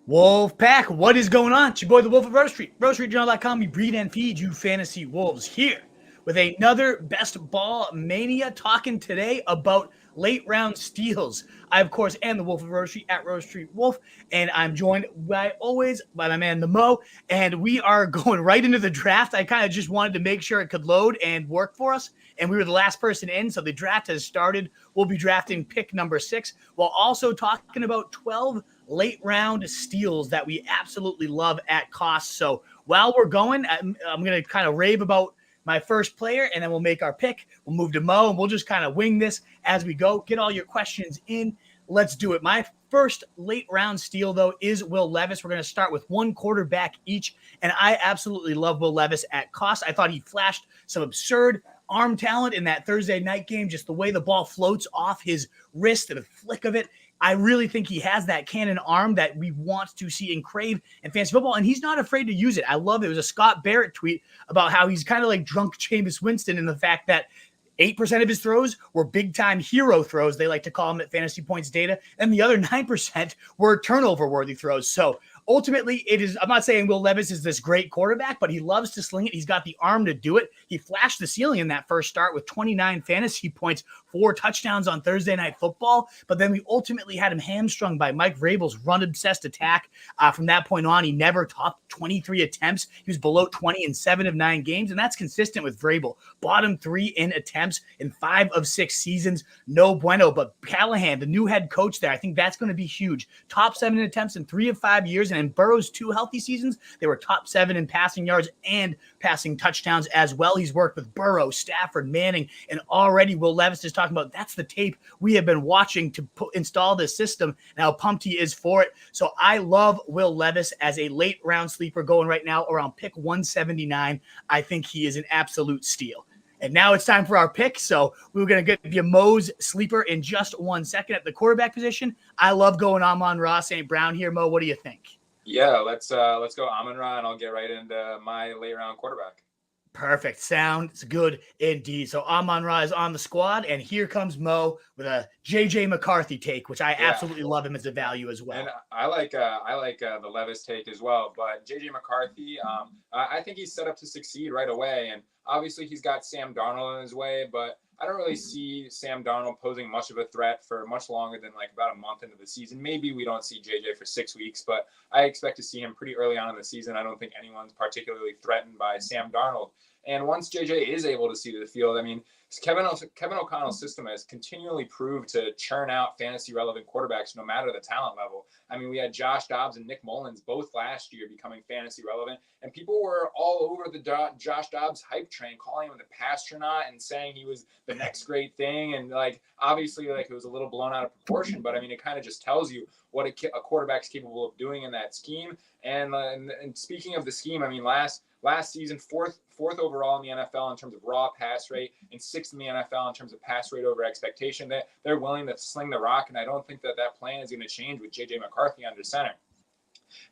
Wolf Pack, what is going on? It's your boy, the Wolf of Rose Street. RoseStreetJournal.com. We breed and feed you fantasy wolves here with another best ball mania, talking today about late round steals. I, of course, am the Wolf of Rose Street at Rose Street Wolf, and I'm joined by my man, the Mo, and we are going right into the draft. I kind of just wanted to make sure it could load and work for us, and we were the last person in, so the draft has started. We'll be drafting pick number 6 while also talking about 12 late round steals that we absolutely love at cost. So while we're going, I'm going to kind of rave about my first player, and then we'll make our pick. We'll move to Mo, and we'll just kind of wing this as we go. Get all your questions in. Let's do it. My first late round steal, though, is Will Levis. We're going to start with one quarterback each, and I absolutely love Will Levis at cost. I thought he flashed some absurd arm talent in that Thursday night game, just the way the ball floats off his wrist and the flick of it. I really think he has that cannon arm that we want to see and crave in fantasy football, and he's not afraid to use it. I love it. It was a Scott Barrett tweet about how he's kind of like drunk Jameis Winston in the fact that 8% of his throws were big-time hero throws. They like to call them at Fantasy Points Data. And the other 9% were turnover-worthy throws. So ultimately, I'm not saying Will Levis is this great quarterback, but he loves to sling it. He's got the arm to do it. He flashed the ceiling in that first start with 29 fantasy points, 4 touchdowns on Thursday Night Football. But then we ultimately had him hamstrung by Mike Vrabel's run-obsessed attack. From that point on, he never topped 23 attempts. He was below 20 in 7 of 9 games, and that's consistent with Vrabel. Bottom 3 in attempts in 5 of 6 seasons. No bueno. But Callahan, the new head coach there, I think that's going to be huge. Top 7 in attempts in 3 of 5 years, and in Burrow's 2 healthy seasons, they were top 7 in passing yards and passing touchdowns as well. He's worked with Burrow, Stafford, Manning, and already Will Levis is talking about that's the tape we have been watching to install this system and how pumped he is for it. So I love Will Levis as a late round sleeper going right now around pick 179. I think he is an absolute steal. And now it's time for our pick. So we're going to give you Mo's sleeper in just 1 second at the quarterback position. I love going Amon-Ra St. Brown here. Mo, what do you think? Yeah, let's go Amon-Ra, and I'll get right into my late round quarterback. Perfect. Sounds good indeed. So Amon-Ra is on the squad, and here comes Mo with a JJ McCarthy take, which I absolutely love him as a value as well. And I like the Levis take as well. But JJ McCarthy, I think he's set up to succeed right away. And obviously he's got Sam Darnold in his way, but I don't really see Sam Darnold posing much of a threat for much longer than like about a month into the season. Maybe we don't see JJ for 6 weeks, but I expect to see him pretty early on in the season. I don't think anyone's particularly threatened by Sam Darnold. And once JJ is able to see the field, I mean, Kevin O'Connell's system has continually proved to churn out fantasy-relevant quarterbacks no matter the talent level. I mean, we had Josh Dobbs and Nick Mullins both last year becoming fantasy-relevant, and people were all over the Josh Dobbs hype train, calling him the pastronaut and saying he was the next great thing. And, like, obviously, like, it was a little blown out of proportion, but, I mean, it kind of just tells you what a quarterback's capable of doing in that scheme. And speaking of the scheme, I mean, last season, fourth overall in the NFL in terms of raw pass rate, and 6th in the NFL in terms of pass rate over expectation. They're willing to sling the rock, and I don't think that plan is going to change with J.J. McCarthy under center.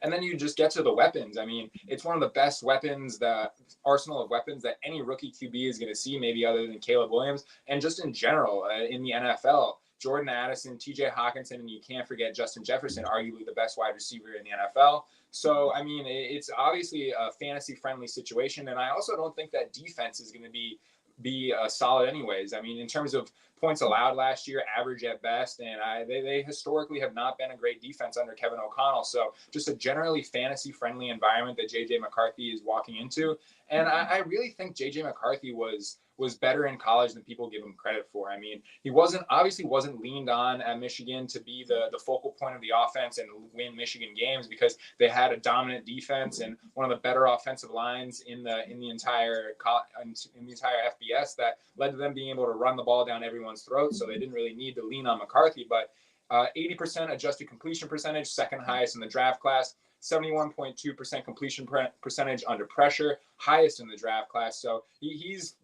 And then you just get to the weapons. I mean, it's one of the best weapons, the arsenal of weapons that any rookie QB is going to see, maybe other than Caleb Williams, and just in general in the NFL. Jordan Addison, TJ Hawkinson, and you can't forget Justin Jefferson, arguably the best wide receiver in the NFL. So, I mean, it's obviously a fantasy-friendly situation, and I also don't think that defense is going to be solid anyways. I mean, in terms of points allowed last year, average at best, and they historically have not been a great defense under Kevin O'Connell. So just a generally fantasy-friendly environment that J.J. McCarthy is walking into. And I really think J.J. McCarthy was better in college than people give him credit for. I mean, he obviously wasn't leaned on at Michigan to be the focal point of the offense and win Michigan games because they had a dominant defense and one of the better offensive lines in the entire FBS that led to them being able to run the ball down everyone's throat. So they didn't really need to lean on McCarthy, but 80% adjusted completion percentage, second highest in the draft class. 71.2% completion percentage under pressure, highest in the draft class. So he's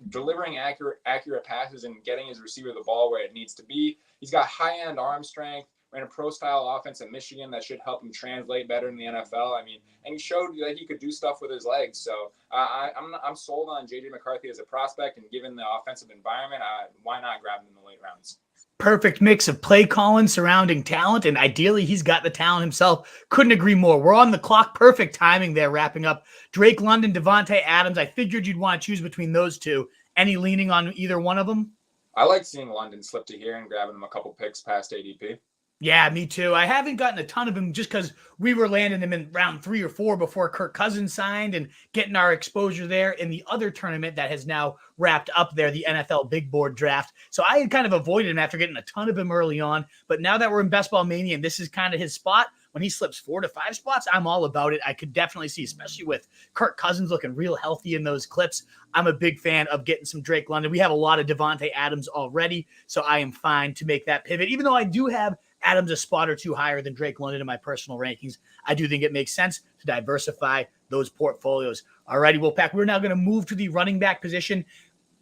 delivering accurate passes and getting his receiver the ball where it needs to be. He's got high-end arm strength, ran a pro-style offense at Michigan that should help him translate better in the NFL. I mean, and he showed that he could do stuff with his legs. So I'm sold on J.J. McCarthy as a prospect, and given the offensive environment, why not grab him in the late rounds? Perfect mix of play calling, surrounding talent, and ideally he's got the talent himself. Couldn't agree more. We're on the clock. Perfect timing there, wrapping up. Drake London, Devontae Adams. I figured you'd want to choose between those two. Any leaning on either one of them? I like seeing London slip to here and grabbing him a couple picks past ADP. Yeah, me too. I haven't gotten a ton of him just because we were landing him in round 3 or 4 before Kirk Cousins signed and getting our exposure there in the other tournament that has now wrapped up there, the NFL Big Board Draft. So I had kind of avoided him after getting a ton of him early on. But now that we're in Best Ball Mania and this is kind of his spot, when he slips 4 to 5 spots, I'm all about it. I could definitely see, especially with Kirk Cousins looking real healthy in those clips. I'm a big fan of getting some Drake London. We have a lot of Devontae Adams already, so I am fine to make that pivot. Even though I do have Adams a spot or two higher than Drake London in my personal rankings, I do think it makes sense to diversify those portfolios. All righty, Wolfpack, we're now going to move to the running back position.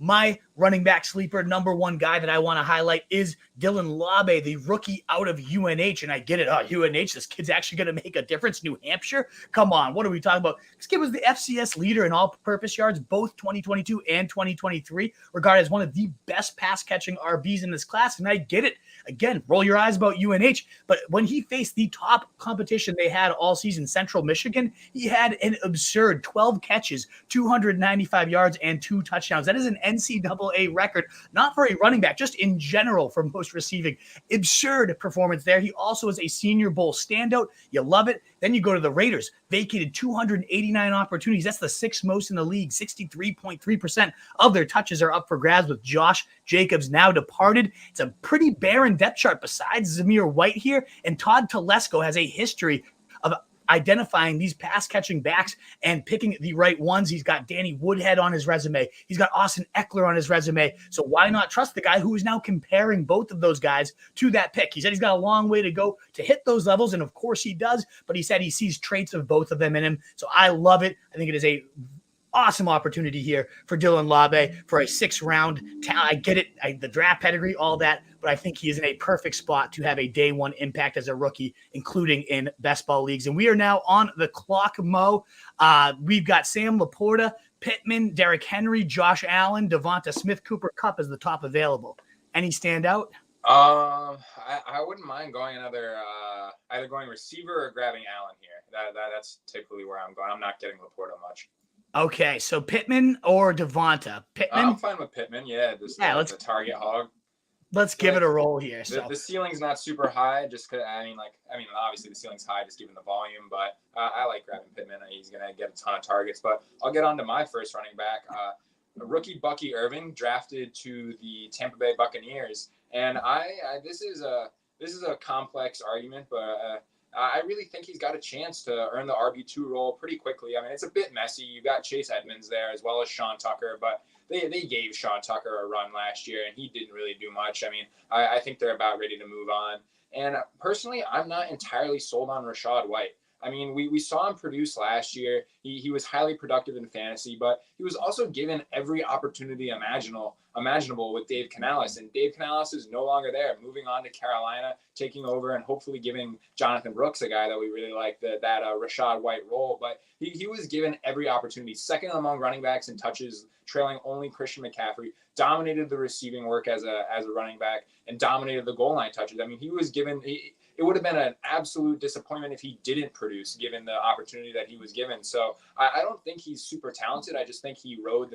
My running back sleeper, number one guy that I want to highlight is Dylan Laube, the rookie out of UNH. And I get it. Oh, UNH, this kid's actually going to make a difference. New Hampshire? Come on. What are we talking about? This kid was the FCS leader in all-purpose yards, both 2022 and 2023, regarded as one of the best pass-catching RBs in this class. And I get it. Again, roll your eyes about UNH. But when he faced the top competition they had all season, Central Michigan, he had an absurd 12 catches, 295 yards, and 2 touchdowns. That is an NCAA record, not for a running back, just in general for most receiving. Absurd performance there. He also is a Senior Bowl standout. You love it. Then you go to the Raiders, vacated 289 opportunities. That's the 6th most in the league. 63.3% of their touches are up for grabs with Josh Jacobs now departed. It's a pretty barren depth chart besides Zamir White here, and Todd Telesco has a history of identifying these pass-catching backs and picking the right ones. He's got Danny Woodhead on his resume. He's got Austin Eckler on his resume. So why not trust the guy who is now comparing both of those guys to that pick? He said he's got a long way to go to hit those levels, and of course he does, but he said he sees traits of both of them in him. So I love it. I think it is a awesome opportunity here for Dylan Laube for a 6th-round talent. I get it, the draft pedigree, all that, but I think he is in a perfect spot to have a day one impact as a rookie, including in best ball leagues. And we are now on the clock, Mo. We've got Sam Laporta, Pittman, Derrick Henry, Josh Allen, Devonta Smith, Cooper Kupp as the top available. Any standout? I wouldn't mind going either going receiver or grabbing Allen here. That's typically where I'm going. I'm not getting Laporta much. Okay, so Pittman or Devonta? Pittman? I'm fine with Pittman. Yeah, let's the target hog. Let's give it a roll here. The ceiling's not super high, just because obviously the ceiling's high, just given the volume. But I like grabbing Pittman. He's gonna get a ton of targets. But I'll get on to my first running back, rookie Bucky Irving, drafted to the Tampa Bay Buccaneers. And this is a complex argument, but I really think he's got a chance to earn the RB2 role pretty quickly. I mean, it's a bit messy. You got Chase Edmonds there as well as Sean Tucker, but they gave Sean Tucker a run last year, and he didn't really do much. I mean, I think they're about ready to move on. And personally, I'm not entirely sold on Rachaad White. I mean, we saw him produce last year. He was highly productive in fantasy, but he was also given every opportunity imaginable with Dave Canales. And Dave Canales is no longer there, moving on to Carolina, taking over and hopefully giving Jonathan Brooks, a guy that we really like, that Rachaad White role. But he was given every opportunity. 2nd among running backs in touches, trailing only Christian McCaffrey, dominated the receiving work as a running back, and dominated the goal line touches. I mean, he was given it would have been an absolute disappointment if he didn't produce, given the opportunity that he was given. So I don't think he's super talented. I just think he rode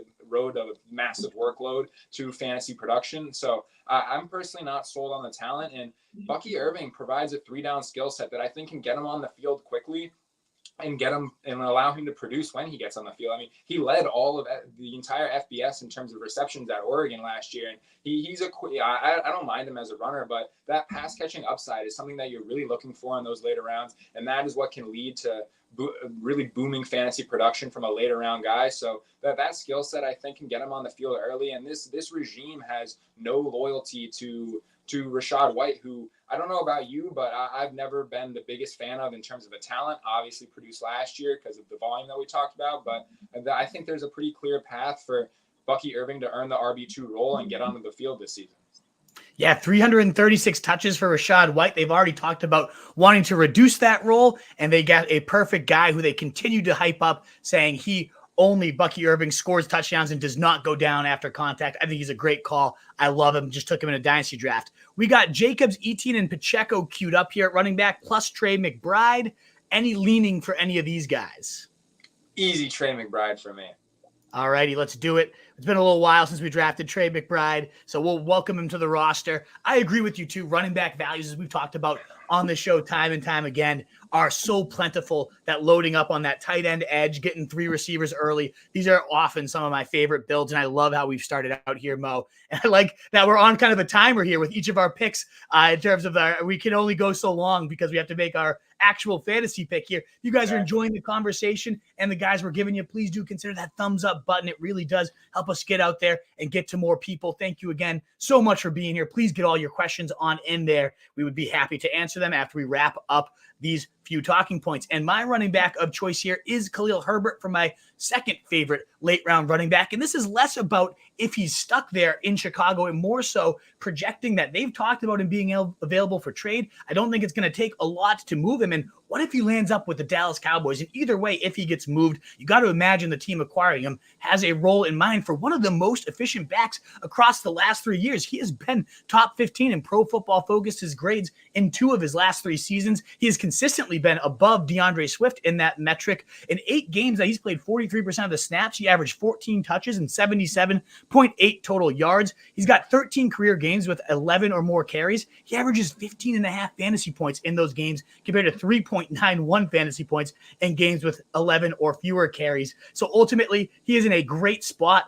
a massive workload to fantasy production. So I'm personally not sold on the talent. And Bucky Irving provides a 3-down skill set that I think can get him on the field quickly and get him and allow him to produce when he gets on the field. I mean, he led all of the entire FBS in terms of receptions at Oregon last year. And I don't mind him as a runner, but that pass catching upside is something that you're really looking for in those later rounds. And that is what can lead to really booming fantasy production from a later round guy. So that skill set, I think, can get him on the field early. And this regime has no loyalty to Rachaad White, who I don't know about you, but I've never been the biggest fan of in terms of the talent. Obviously produced last year because of the volume that we talked about, but I think there's a pretty clear path for Bucky Irving to earn the RB2 role and get onto the field this season. Yeah, 336 touches for Rachaad White. They've already talked about wanting to reduce that role, and they got a perfect guy who they continue to hype up, saying Bucky Irving scores touchdowns and does not go down after contact. I think he's a great call. I love him. Just took him in a dynasty draft. We got Jacobs, Etienne, and Pacheco queued up here at running back, plus Trey McBride. Any leaning for any of these guys? Easy Trey McBride for me. All righty, let's do it. It's been a little while since we drafted Trey McBride, so we'll welcome him to the roster. I agree with you, too. Running back values, as we've talked about on the show time and time again, are so plentiful that loading up on that tight end edge, getting 3 receivers early, these are often some of my favorite builds, and I love how we've started out here, Mo. And I like that we're on kind of a timer here with each of our picks in terms of we can only go so long because we have to make our actual fantasy pick here. If you guys are enjoying the conversation and the guys we're giving you, please do consider that thumbs up button. It really does help us get out there and get to more people. Thank you again so much for being here. Please get all your questions on in there. We would be happy to answer them after we wrap up these few talking points. And my running back of choice here is Khalil Herbert for my second favorite late round running back. And this is less about if he's stuck there in Chicago and more so projecting that they've talked about him being available for trade. I don't think it's going to take a lot to move him. And what if he lands up with the Dallas Cowboys? And either way, if he gets moved, you got to imagine the team acquiring him has a role in mind for one of the most efficient backs across the last 3 years. He has been top 15 in Pro Football Focus, his grades in 2 of his last 3 seasons. He has consistently been above DeAndre Swift in that metric. In 8 games that he's played 43% of the snaps, he averaged 14 touches and 77.8 total yards. He's got 13 career games with 11 or more carries. He averages 15.5 fantasy points in those games compared to 3.91 fantasy points in games with 11 or fewer carries. So ultimately, he is in a great spot.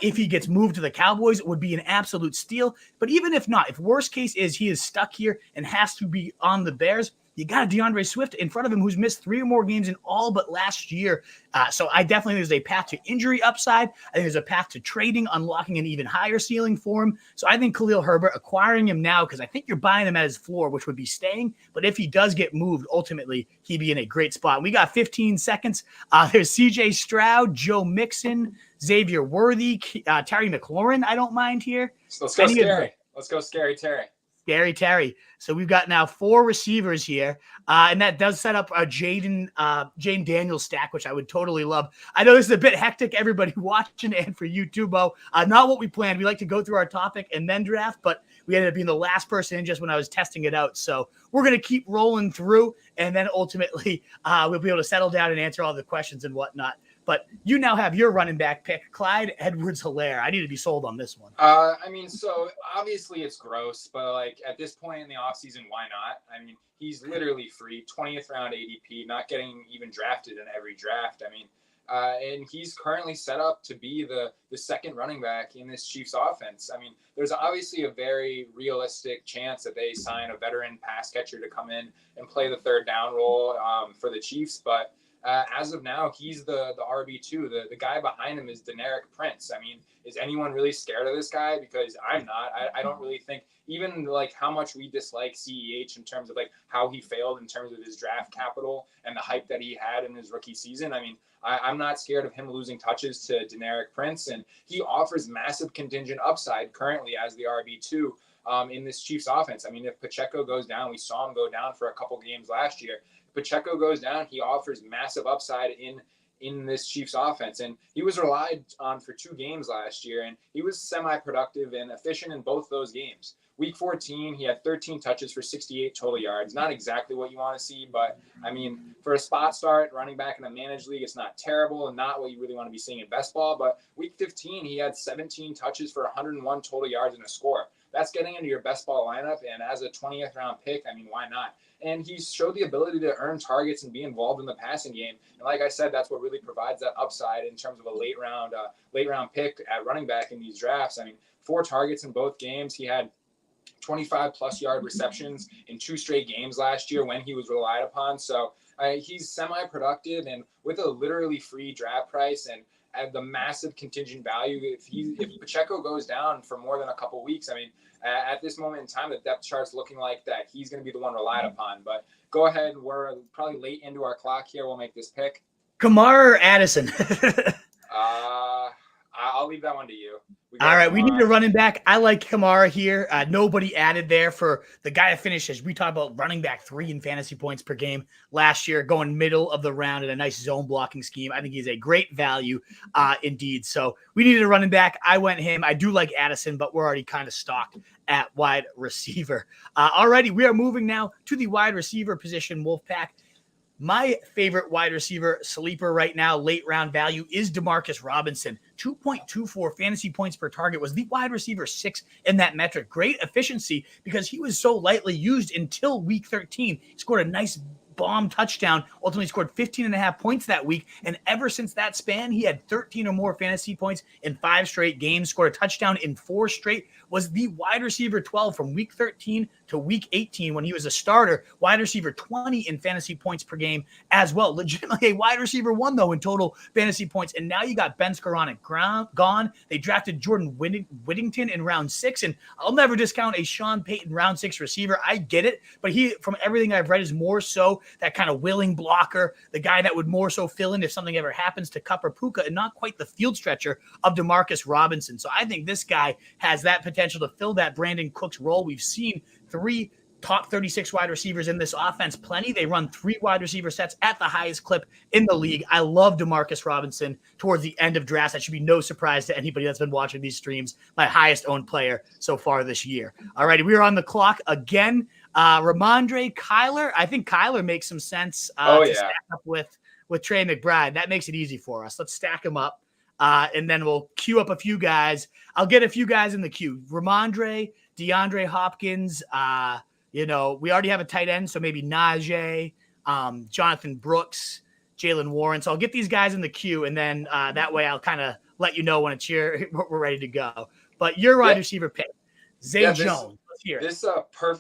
If he gets moved to the Cowboys, it would be an absolute steal. But even if not, if worst case is he is stuck here and has to be on the Bears, you got a DeAndre Swift in front of him who's missed 3 or more games in all but last year. So I definitely think there's a path to injury upside. I think there's a path to trading, unlocking an even higher ceiling for him. So I think Khalil Herbert, acquiring him now, because I think you're buying him at his floor, which would be staying. But if he does get moved, ultimately, he'd be in a great spot. We got 15 seconds. There's CJ Stroud, Joe Mixon, Xavier Worthy, Terry McLaurin. I don't mind here. Let's go scary. Let's go scary Terry. Scary Terry. So we've got now 4 receivers here, and that does set up a Jaden Daniels stack, which I would totally love. I know this is a bit hectic, everybody watching, and for you too, Bo. Not what we planned. We like to go through our topic and then draft, but we ended up being the last person in just when I was testing it out. So we're going to keep rolling through, and then ultimately we'll be able to settle down and answer all the questions and whatnot. But you now have your running back pick, Clyde Edwards-Helaire. I need to be sold on this one. I mean, so obviously it's gross, but like at this point in the offseason, why not? I mean, he's literally free, 20th round ADP, not getting even drafted in every draft. I mean, and he's currently set up to be the second running back in this Chiefs offense. I mean, there's obviously a very realistic chance that they sign a veteran pass catcher to come in and play the third down role for the Chiefs, but as of now, he's the RB2. The guy behind him is Demarcus Prince. I mean, is anyone really scared of this guy? Because I'm not. I don't really think, even like how much we dislike CEH in terms of like how he failed in terms of his draft capital and the hype that he had in his rookie season. I mean, I'm not scared of him losing touches to Demarcus Prince, and he offers massive contingent upside currently as the RB2 in this Chiefs offense. I mean, if Pacheco goes down, we saw him go down for a couple games last year. Pacheco goes down, he offers massive upside in this Chiefs offense. And he was relied on for 2 games last year, and he was semi-productive and efficient in both those games. Week 14, he had 13 touches for 68 total yards. Not exactly what you want to see, but, I mean, for a spot start, running back in a managed league, it's not terrible and not what you really want to be seeing in best ball. But week 15, he had 17 touches for 101 total yards and a score. That's getting into your best ball lineup, and as a 20th round pick, I mean, why not? And he's showed the ability to earn targets and be involved in the passing game. And like I said, that's what really provides that upside in terms of a late round pick at running back in these drafts. I mean, 4 targets in both games. He had 25-plus yard receptions in 2 straight games last year when he was relied upon. So he's semi-productive, and with a literally free draft price and at the massive contingent value, if Pacheco goes down for more than a couple weeks, I mean, at this moment in time, the depth chart's looking like that he's going to be the one relied upon. But go ahead. We're probably late into our clock here. We'll make this pick. Kamara or Addison? I'll leave that one to you. All right, we need a running back. I like Kamara here. Nobody added there for the guy that finished, as we talked about, running back 3 in fantasy points per game last year, going middle of the round in a nice zone blocking scheme. I think he's a great value indeed. So we needed a running back. I went him. I do like Addison, but we're already kind of stocked at wide receiver. Alrighty, we are moving now to the wide receiver position, Wolfpack. My favorite wide receiver sleeper right now, late round value, is Demarcus Robinson. 2.24 fantasy points per target, was the wide receiver 6 in that metric. Great efficiency because he was so lightly used until week 13. He scored a nice bomb touchdown, ultimately scored 15.5 points that week. And ever since that span, he had 13 or more fantasy points in 5 straight games, scored a touchdown in 4 straight, was the wide receiver 12 from week 13 to week 18 when he was a starter, wide receiver 20 in fantasy points per game as well. Legitimately a wide receiver 1, though, in total fantasy points. And now you got Ben Skoranek gone. They drafted Jordan Whittington in round 6. And I'll never discount a Sean Payton round 6 receiver. I get it. But he, from everything I've read, is more so that kind of willing blocker, the guy that would more so fill in if something ever happens to Kupp or Puka, and not quite the field stretcher of Demarcus Robinson. So I think this guy has that potential to fill that Brandon Cooks role. We've seen 3 top 36 wide receivers in this offense. Plenty. They run 3 wide receiver sets at the highest clip in the league. I love Demarcus Robinson towards the end of drafts. That should be no surprise to anybody that's been watching these streams. My highest owned player so far this year. All righty, we are on the clock again. Ramondre, Kyler. I think Kyler makes some sense to stack up with Trey McBride. That makes it easy for us. Let's stack him up, and then we'll queue up a few guys. I'll get a few guys in the queue. Ramondre, DeAndre Hopkins. We already have a tight end, so maybe Najee, Jonathan Brooks, Jalen Warren. So I'll get these guys in the queue, and then that way I'll kind of let you know when it's here, we're ready to go. But your wide receiver pick, Zay Jones.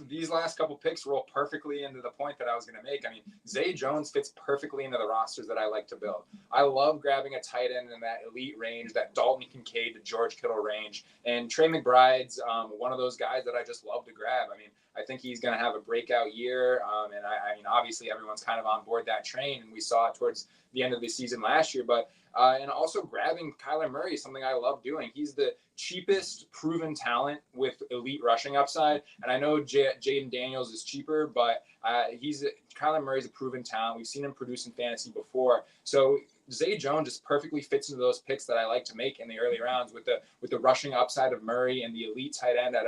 These last couple picks roll perfectly into the point that I was going to make. I mean, Zay Jones fits perfectly into the rosters that I like to build. I love grabbing a tight end in that elite range, that Dalton Kincaid to George Kittle range. And Trey McBride's one of those guys that I just love to grab. I mean, I think he's going to have a breakout year. And I mean, obviously everyone's kind of on board that train, and we saw it towards the end of the season last year. But and also grabbing Kyler Murray is something I love doing. He's the cheapest proven talent with elite rushing upside. And I know Jaden Daniels is cheaper, but Kyler Murray's a proven talent. We've seen him produce in fantasy before. So Zay Jones just perfectly fits into those picks that I like to make in the early rounds with the rushing upside of Murray and the elite tight end at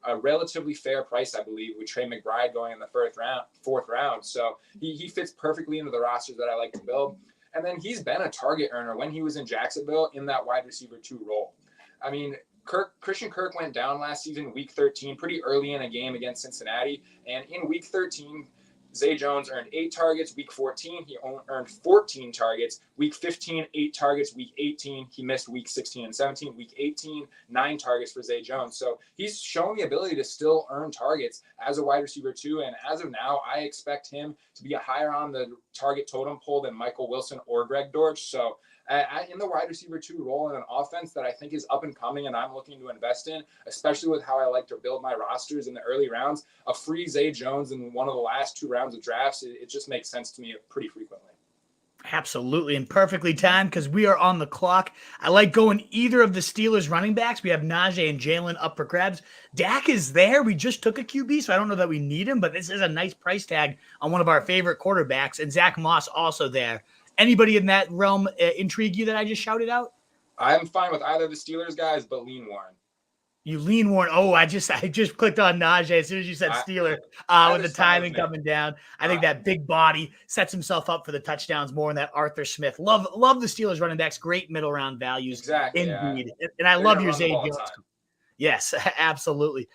a relatively fair price, I believe, with Trey McBride going in the fourth round. So he fits perfectly into the rosters that I like to build. And then he's been a target earner when he was in Jacksonville in that wide receiver 2 role. I mean, Christian Kirk went down last season, week 13, pretty early in a game against Cincinnati. And in week 13, Zay Jones earned 8 targets. Week 14, he earned 14 targets. Week 15, 8 targets. Week 18, he missed week 16 and 17. Week 18, 9 targets for Zay Jones. So he's shown the ability to still earn targets as a wide receiver 2. And as of now, I expect him to be higher on the target totem pole than Michael Wilson or Greg Dortch. So in the wide receiver 2 role in an offense that I think is up and coming and I'm looking to invest in, especially with how I like to build my rosters in the early rounds, a free Zay Jones in one of the last 2 rounds of drafts, it just makes sense to me pretty frequently. Absolutely, and perfectly timed because we are on the clock. I like going either of the Steelers running backs. We have Najee and Jalen up for grabs. Dak is there. We just took a QB, so I don't know that we need him, but this is a nice price tag on one of our favorite quarterbacks, and Zach Moss also there. Anybody in that realm intrigue you that I just shouted out? I'm fine with either of the Steelers guys, but lean Warren. You lean Warren. Oh, I just clicked on Najee as soon as you said Steeler with the timing coming down. I think that big body sets himself up for the touchdowns more than that Arthur Smith. Love the Steelers running backs. Great middle round values. Exactly. Indeed. Yeah. And I love your Zay Jones. Yes, absolutely.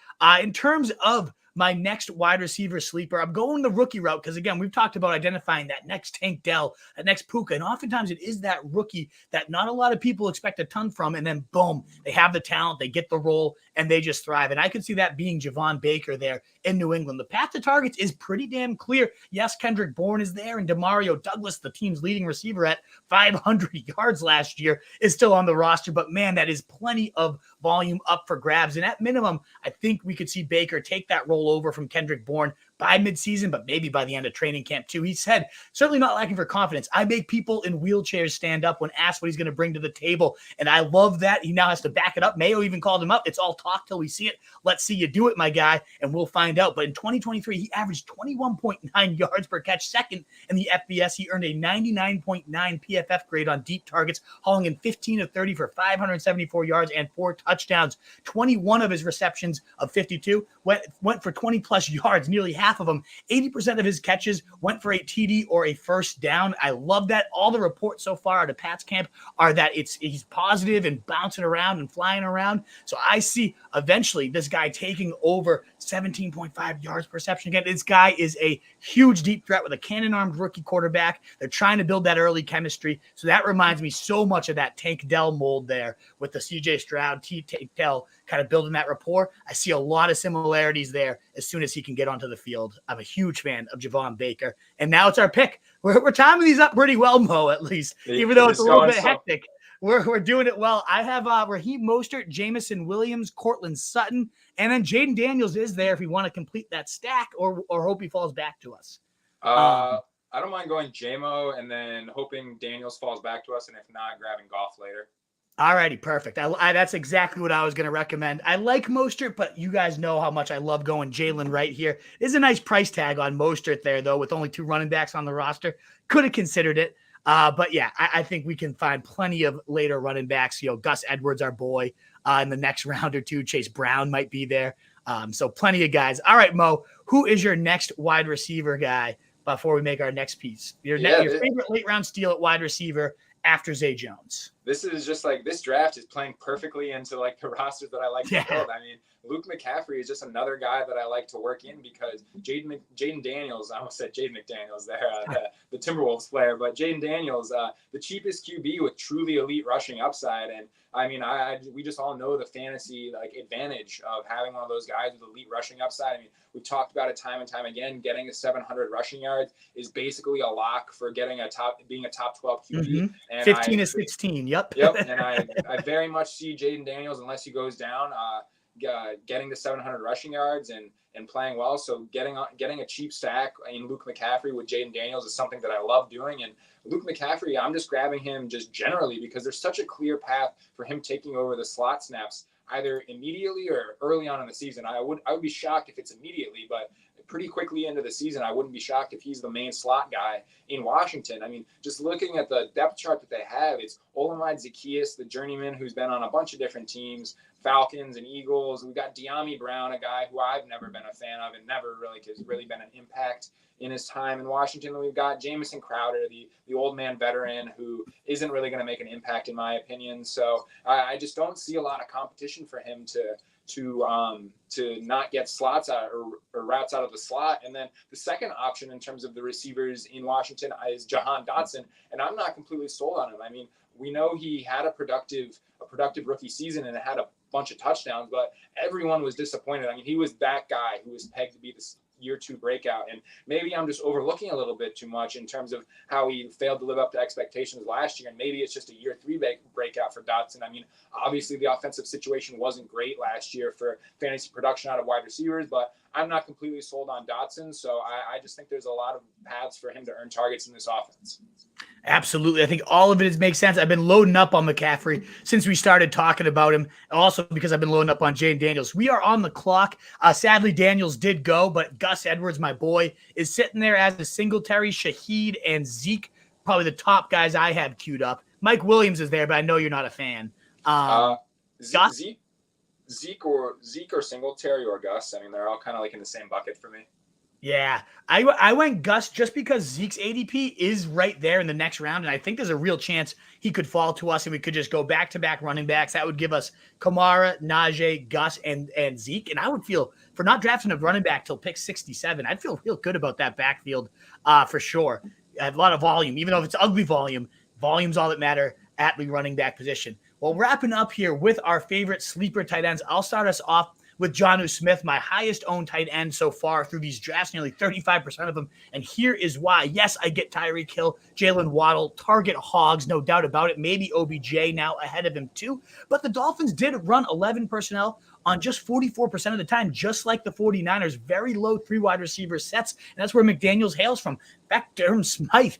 In terms of my next wide receiver sleeper, I'm going the rookie route because, again, we've talked about identifying that next Tank Dell, that next Puka, and oftentimes it is that rookie that not a lot of people expect a ton from, and then, boom, they have the talent, they get the role, and they just thrive. And I could see that being Javon Baker there in New England. The path to targets is pretty damn clear. Yes, Kendrick Bourne is there, and Demario Douglas, the team's leading receiver at 500 yards last year, is still on the roster. But, man, that is plenty of volume up for grabs. And at minimum, I think we could see Baker take that role over from Kendrick Bourne, by midseason, but maybe by the end of training camp too. He said, certainly not lacking for confidence. I make people in wheelchairs stand up when asked what he's going to bring to the table. And I love that. He now has to back it up. Mayo even called him up. It's all talk till we see it. Let's see you do it, my guy, and we'll find out. But in 2023, he averaged 21.9 yards per catch, second in the FBS. He earned a 99.9 PFF grade on deep targets, hauling in 15 of 30 for 574 yards and 4 touchdowns. 21 of his receptions of 52 went for 20 plus yards, nearly half of them. 80% of his catches went for a TD or a first down. I love that. All the reports so far out of Pat's camp are that he's positive and bouncing around and flying around. So I see eventually this guy taking over 17.5 yards per reception again. This guy is a huge deep threat with a cannon-armed rookie quarterback. They're trying to build that early chemistry. So that reminds me so much of that Tank Dell mold there with the CJ Stroud, Tank Dell kind of building that rapport. I see a lot of similarities there as soon as he can get onto the field. I'm a huge fan of Javon Baker. And now it's our pick. We're timing these up pretty well, Mo, at least, even though it's a little bit hectic. We're doing it well. I have Raheem Mostert, Jamison Williams, Cortland Sutton, and then Jaden Daniels is there if we want to complete that stack or hope he falls back to us. I don't mind going JMO and then hoping Daniels falls back to us, and if not, grabbing Goff later. All righty, perfect. That's exactly what I was going to recommend. I like Mostert, but you guys know how much I love going Jalen right here. There's a nice price tag on Mostert there, though, with only 2 running backs on the roster. Could have considered it. But yeah, I think we can find plenty of later running backs. Gus Edwards, our boy, in the next round or two. Chase Brown might be there. So plenty of guys. All right, Mo, who is your next wide receiver guy before we make our next piece? Your favorite late round steal at wide receiver after Zay Jones. This is just like, this draft is playing perfectly into like the rosters that I like to build. I mean, Luke McCaffrey is just another guy that I like to work in because Jaden Daniels, I almost said Jaden McDaniels there, the Timberwolves player, but Jaden Daniels, the cheapest QB with truly elite rushing upside. And I mean, we just all know the fantasy advantage of having one of those guys with elite rushing upside. I mean, we've talked about it time and time again. Getting a 700 rushing yards is basically a lock for being a top 12 QB. Mm-hmm. And 15 to 16. Yep. And I very much see Jaden Daniels, unless he goes down, getting to 700 rushing yards and playing well. So getting a cheap stack in Luke McCaffrey with Jaden Daniels is something that I love doing. And Luke McCaffrey, I'm just grabbing him just generally because there's such a clear path for him taking over the slot snaps either immediately or early on in the season. I would be shocked if it's immediately, but pretty quickly into the season, I wouldn't be shocked if he's the main slot guy in Washington. I mean, just looking at the depth chart that they have, it's Olamide Zaccheaus, the journeyman who's been on a bunch of different teams, Falcons and Eagles. We've got De'Ami Brown, a guy who I've never been a fan of and never has really been an impact in his time in Washington. And we've got Jamison Crowder, the old man veteran who isn't really going to make an impact in my opinion. So I just don't see a lot of competition for him to not get slots out or routes out of the slot. And then the second option in terms of the receivers in Washington is Jahan Dotson. And I'm not completely sold on him. I mean, we know he had a productive rookie season and had a bunch of touchdowns, but everyone was disappointed. I mean, he was that guy who was pegged to be this year 2 breakout. And maybe I'm just overlooking a little bit too much in terms of how he failed to live up to expectations last year. And maybe it's just a year 3 breakout for Dotson. I mean, obviously the offensive situation wasn't great last year for fantasy production out of wide receivers, but I'm not completely sold on Dotson. So I just think there's a lot of paths for him to earn targets in this offense. Absolutely. I think all of it makes sense. I've been loading up on McCaffrey since we started talking about him. Also because I've been loading up on Jaden Daniels. We are on the clock. Sadly, Daniels did go, but Gus Edwards, my boy, is sitting there as the Singletary, Shaheed, and Zeke, probably the top guys I have queued up. Mike Williams is there, but I know you're not a fan. Zeke or Singletary or Gus. I mean, they're all kind of like in the same bucket for me. Yeah, I went Gus just because Zeke's ADP is right there in the next round, and I think there's a real chance he could fall to us, and we could just go back-to-back running backs. That would give us Kamara, Najee, Gus, and Zeke, and I would feel, for not drafting a running back till pick 67, I'd feel real good about that backfield for sure. A lot of volume, even though if it's ugly volume's all that matter at the running back position. Well, wrapping up here with our favorite sleeper tight ends, I'll start us off with Jonnu Smith, my highest owned tight end so far through these drafts, nearly 35% of them. And here is why. Yes, I get Tyreek Hill, Jalen Waddle, target hogs, no doubt about it. Maybe OBJ now ahead of him too. But the Dolphins did run 11 personnel on just 44% of the time, just like the 49ers, very low 3 wide receiver sets. And that's where McDaniels hails from. In fact, Durham Smythe,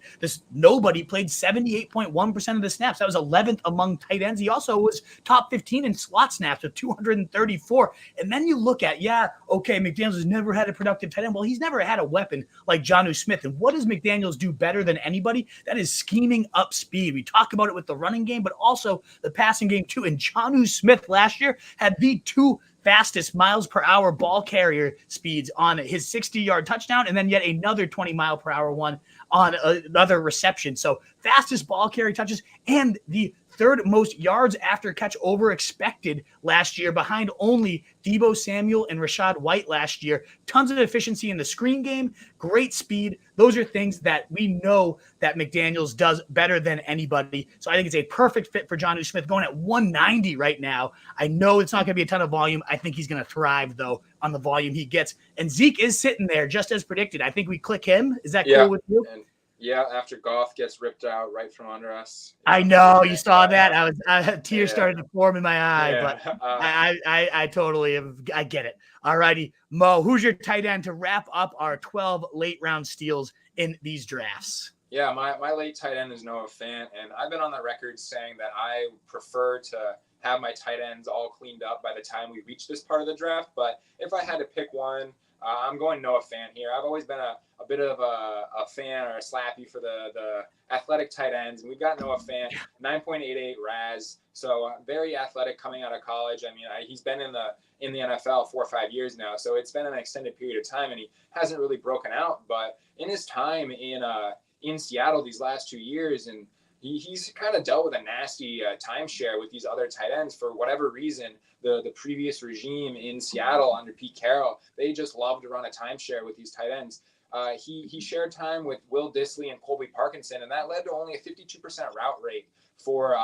nobody played 78.1% of the snaps. That was 11th among tight ends. He also was top 15 in slot snaps with 234. And then you look at, McDaniels has never had a productive tight end. Well, he's never had a weapon like Jonnu Smith. And what does McDaniels do better than anybody? That is scheming up speed. We talk about it with the running game, but also the passing game too. And Jonnu Smith last year had the 2 fastest miles per hour ball carrier speeds on his 60-yard touchdown, and then yet another 20 mile per hour one on another reception. So fastest ball carry touches and the 3rd most yards after catch over expected last year, behind only Deebo Samuel and Rashad White last year. Tons of efficiency in the screen game, great speed. Those are things that we know that McDaniels does better than anybody. So I think it's a perfect fit for Jonnu Smith, going at 190 right now. I know it's not going to be a ton of volume. I think he's going to thrive, though, on the volume he gets. And Zeke is sitting there just as predicted. I think we click him. Is that cool with you? After Goff gets ripped out right from under us. I know you saw that. Tears started to form in my eye, but I totally I get it. All righty, Mo, who's your tight end to wrap up our 12 late round steals in these drafts? Yeah, my late tight end is Noah Fant, and I've been on the record saying that I prefer to have my tight ends all cleaned up by the time we reach this part of the draft. But if I had to pick one, I'm going Noah Fant here. I've always been a bit of a fan or a slappy for the athletic tight ends, and we've got Noah Fant, 9.88 RAS, so very athletic coming out of college. I mean, he's been in the NFL 4 or 5 years now, so it's been an extended period of time, and he hasn't really broken out. But in his time in Seattle these last 2 years, and he's kind of dealt with a nasty timeshare with these other tight ends for whatever reason. The previous regime in Seattle under Pete Carroll, they just love to run a timeshare with these tight ends. He shared time with Will Dissly and Colby Parkinson, and that led to only a 52% route rate for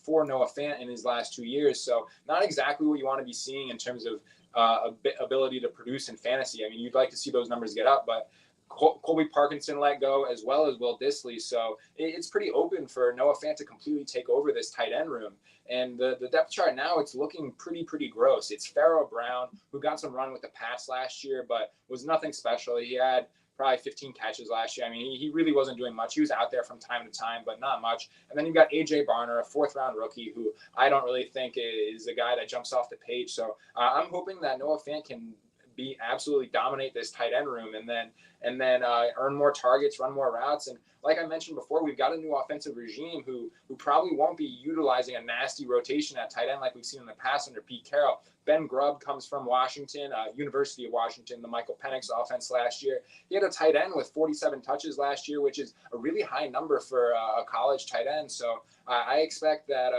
Noah Fant in his last 2 years. So not exactly what you want to be seeing in terms of ability to produce in fantasy. I mean, you'd like to see those numbers get up, but Colby Parkinson let go as well as Will Dissly. So it's pretty open for Noah Fant to completely take over this tight end room. And the depth chart now, it's looking pretty gross. It's Pharaoh Brown, who got some run with the Pats last year, but was nothing special. He had probably 15 catches last year. I mean, he really wasn't doing much. He was out there from time to time, but not much. And then you've got A.J. Barner, a 4th-round rookie, who I don't really think is a guy that jumps off the page. So I'm hoping that Noah Fant can absolutely dominate this tight end room and then earn more targets, run more routes. And like I mentioned before, we've got a new offensive regime who probably won't be utilizing a nasty rotation at tight end like we've seen in the past under Pete Carroll. Ben Grubb comes from Washington, University of Washington, the Michael Penix offense last year. He had a tight end with 47 touches last year, which is a really high number for a college tight end. So I expect that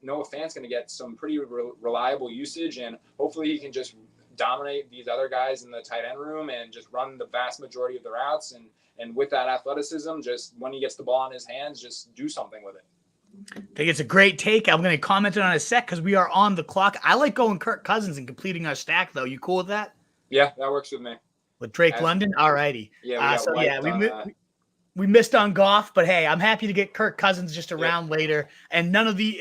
Noah Fant's going to get some pretty reliable usage, and hopefully he can just dominate these other guys in the tight end room and just run the vast majority of the routes. And with that athleticism, just when he gets the ball in his hands, just do something with it. I think it's a great take. I'm going to comment on it in a sec because we are on the clock. I like going Kirk Cousins and completing our stack, though. You cool with that? Yeah, that works with me. With Drake London? All righty. Yeah, we missed on Goff, but hey, I'm happy to get Kirk Cousins just around later. And none of the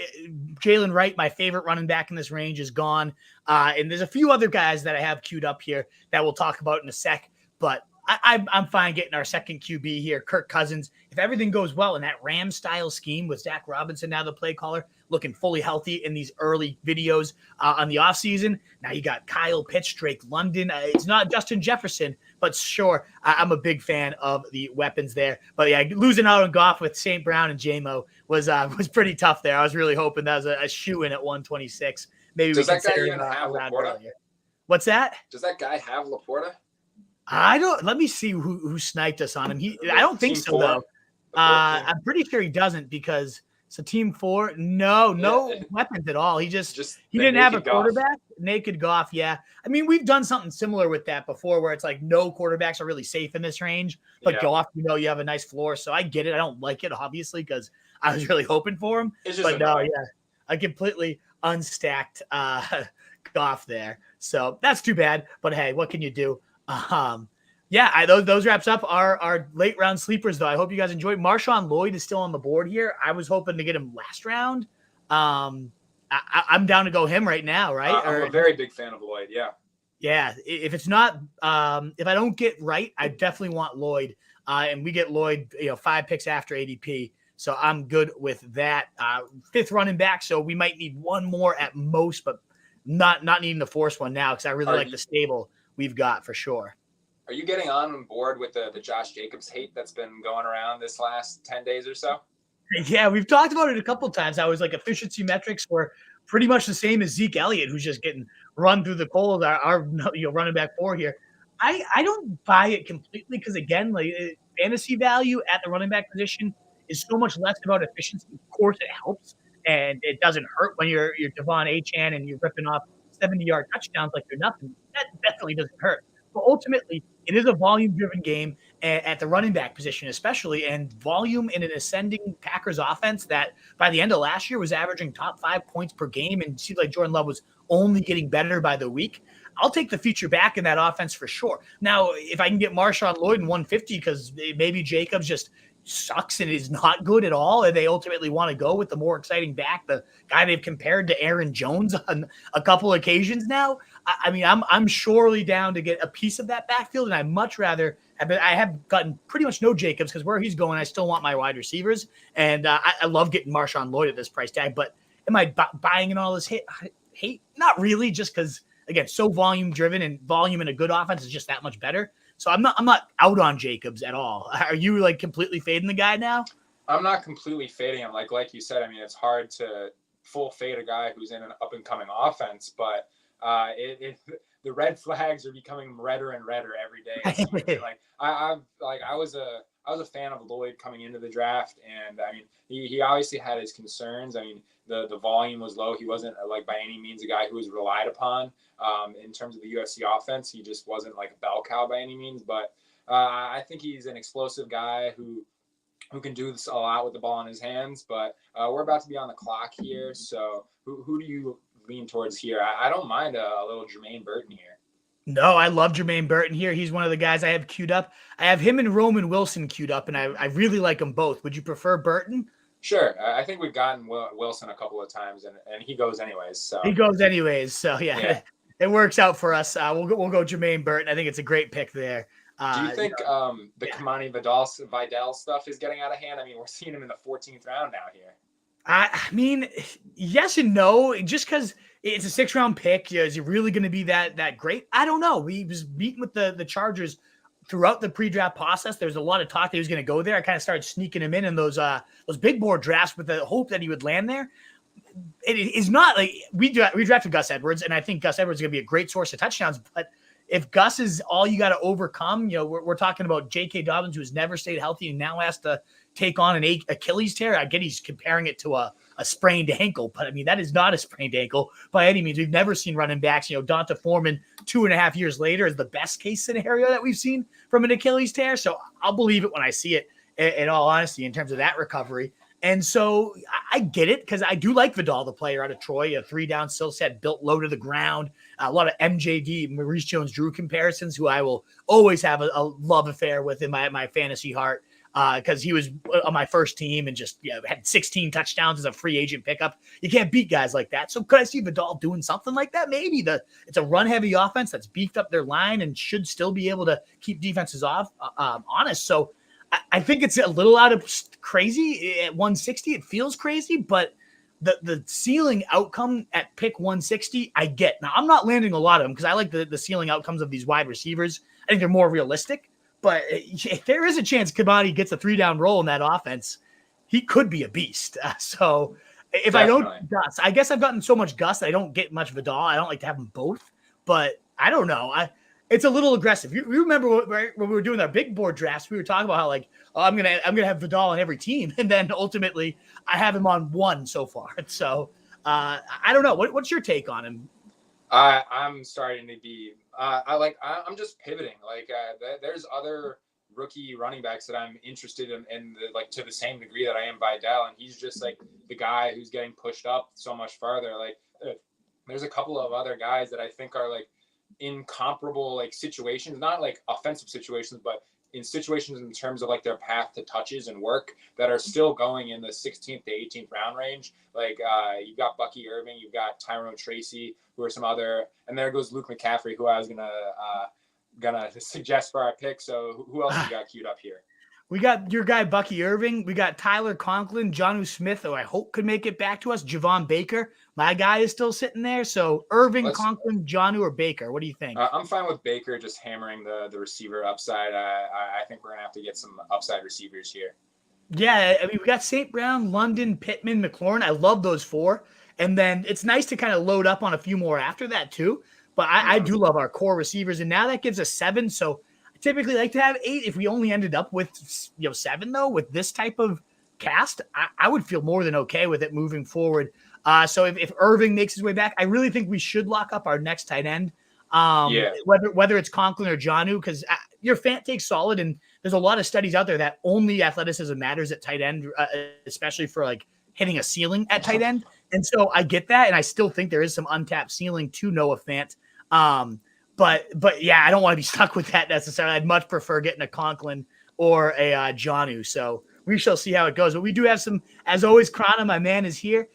Jalen Wright, my favorite running back in this range, is gone. And there's a few other guys that I have queued up here that we'll talk about in a sec. But I'm fine getting our second QB here, Kirk Cousins. If everything goes well in that Ram-style scheme with Zach Robinson now the play caller, looking fully healthy in these early videos on the offseason. Now you got Kyle Pitts, Drake London. It's not Justin Jefferson, but sure, I'm a big fan of the weapons there. But yeah, losing out on Goff with St. Brown and J-Mo was pretty tough there. I was really hoping that was a shoe-in at 126. Maybe Does we that guy consider even have around Laporta? earlier. What's that? Does that guy have Laporta? Let me see who sniped us on him. I don't think so, though. I'm pretty sure he doesn't because it's a team 4. No weapons at all. He didn't have a quarterback. Naked Goff, yeah. I mean, we've done something similar with that before where it's like no quarterbacks are really safe in this range. But Goff, you have a nice floor. So I get it. I don't like it, obviously, because I was really hoping for him. But no, yeah. I completely unstacked Goff there. So that's too bad. But hey, what can you do? Those wraps up our late round sleepers, though. I hope you guys enjoyed. Marshawn Lloyd is still on the board here. I was hoping to get him last round. I'm down to go him right now, right? I'm a very big fan of Lloyd. Yeah. Yeah, if it's not, if I don't get right, I definitely want Lloyd, and we get Lloyd, 5 picks after ADP, so I'm good with that. 5th running back, so we might need one more at most, but not needing to force one now because I really like the stable we've got for sure. Are you getting on board with the Josh Jacobs hate that's been going around this last 10 days or so? Yeah, we've talked about it a couple of times. I was like, efficiency metrics were pretty much the same as Zeke Elliott, who's just getting run through the coals. Our running back 4 here. I don't buy it completely because again, like fantasy value at the running back position is so much less about efficiency. Of course, it helps and it doesn't hurt when you're Javon Achan and you're ripping off 70-yard touchdowns like they're nothing. That definitely doesn't hurt. But ultimately, it is a volume-driven game at the running back position, especially, and volume in an ascending Packers offense that by the end of last year was averaging top 5 points per game, and it seemed like Jordan Love was only getting better by the week. I'll take the future back in that offense for sure. Now, if I can get Marshawn Lloyd in 150 because maybe Jacobs just sucks and is not good at all, and they ultimately want to go with the more exciting back, the guy they've compared to Aaron Jones on a couple occasions now. I mean, I'm surely down to get a piece of that backfield, and I'd much rather I have gotten pretty much no Jacobs because where he's going, I still want my wide receivers, and I love getting Marshawn Lloyd at this price tag. But am I buying in all this hate? Not really, just because again, so volume driven, and volume in a good offense is just that much better. So I'm not out on Jacobs at all. Are you like completely fading the guy now? I'm not completely fading him. Like you said, I mean, it's hard to full fade a guy who's in an up and coming offense, but the red flags are becoming redder and redder every day. I was a fan of Lloyd coming into the draft, and I mean, he obviously had his concerns. I mean, the volume was low. He wasn't like by any means a guy who was relied upon in terms of the USC offense. He just wasn't like a bell cow by any means, but I think he's an explosive guy who can do this a lot with the ball in his hands. But we're about to be on the clock here, so who do you lean towards here? I don't mind a little Jermaine Burton here. No, I love Jermaine Burton here. He's one of the guys I have queued up. I have him and Roman Wilson queued up, and I really like them both. Would you prefer Burton? Sure. I think we've gotten Wilson a couple of times, and he goes anyways. So he goes anyways. So yeah. It works out for us. We'll go Jermaine Burton. I think it's a great pick there. Do you think the Kamani Vidal stuff is getting out of hand? I mean, we're seeing him in the 14th round now here. I mean, yes and no. Just because it's a 6th-round pick, is he really going to be that great? I don't know. He was beaten with the Chargers throughout the pre-draft process. There's a lot of talk that he was going to go there. I kind of started sneaking him in those big board drafts with the hope that he would land there. It is not like we drafted Gus Edwards, and I think Gus Edwards is going to be a great source of touchdowns. But if Gus is all you got to overcome, we're talking about J.K. Dobbins, who's never stayed healthy and now has to take on an Achilles tear. I get he's comparing it to a sprained ankle, but I mean, that is not a sprained ankle by any means. We've never seen running backs. Donta Foreman 2.5 years later is the best case scenario that we've seen from an Achilles tear. So I'll believe it when I see it, in all honesty, in terms of that recovery. And so I get it because I do like Vidal, the player out of Troy, a 3-down skill set, built low to the ground, a lot of MJD, Maurice Jones-Drew comparisons, who I will always have a love affair with in my fantasy heart because he was on my first team and just had 16 touchdowns as a free agent pickup. You can't beat guys like that. So could I see Vidal doing something like that? Maybe. It's a run-heavy offense that's beefed up their line and should still be able to keep defenses honest. So I think it's a little out of crazy at 160. It feels crazy, but the ceiling outcome at pick 160, I get. Now, I'm not landing a lot of them because I like the ceiling outcomes of these wide receivers. I think they're more realistic, but if there is a chance Kamani gets a 3-down role in that offense, he could be a beast. So if Definitely. I don't Gus, I guess I've gotten so much Gus, I don't get much Vidal. I don't like to have them both, but I don't know. It's a little aggressive. You remember when we were doing our big board drafts, we were talking about how I'm gonna have Vidal on every team, and then ultimately I have him on one so far. So I don't know. What's your take on him? I'm starting to be. I'm just pivoting. There's other rookie running backs that I'm interested in to the same degree that I am Vidal, and he's just like the guy who's getting pushed up so much farther. There's a couple of other guys that I think are in comparable situations, not offensive situations, but in situations in terms of like their path to touches and work that are still going in the 16th to 18th round range. Like you've got Bucky, Irving, you've got Tyrone Tracy, who are some other, and there goes Luke McCaffrey, who I was gonna suggest for our pick. So who else you got queued up here? We got your guy, Bucky Irving. We got Tyler Conklin, Jonnu Smith, who I hope could make it back to us. Javon Baker, my guy, is still sitting there. So Irving, Conklin, Jonnu, or Baker? What do you think? I'm fine with Baker just hammering the receiver upside. I think we're going to have to get some upside receivers here. Yeah, I mean, we got St. Brown, London, Pittman, McLaurin. I love those four. And then it's nice to kind of load up on a few more after that, too. But I do love our core receivers. And now that gives us 7. So typically like to have 8. If we only ended up with 7 though, with this type of cast, I would feel more than okay with it moving forward. So if Irving makes his way back, I really think we should lock up our next tight end. Whether it's Conklin or Jonnu, because your Fant takes solid, and there's a lot of studies out there that only athleticism matters at tight end, especially for like hitting a ceiling at tight end. And so I get that, and I still think there is some untapped ceiling to Noah Fant. But yeah, I don't want to be stuck with that necessarily. I'd much prefer getting a Conklin or a Jonnu. So we shall see how it goes. But we do have some, as always, Krana, my man, is here.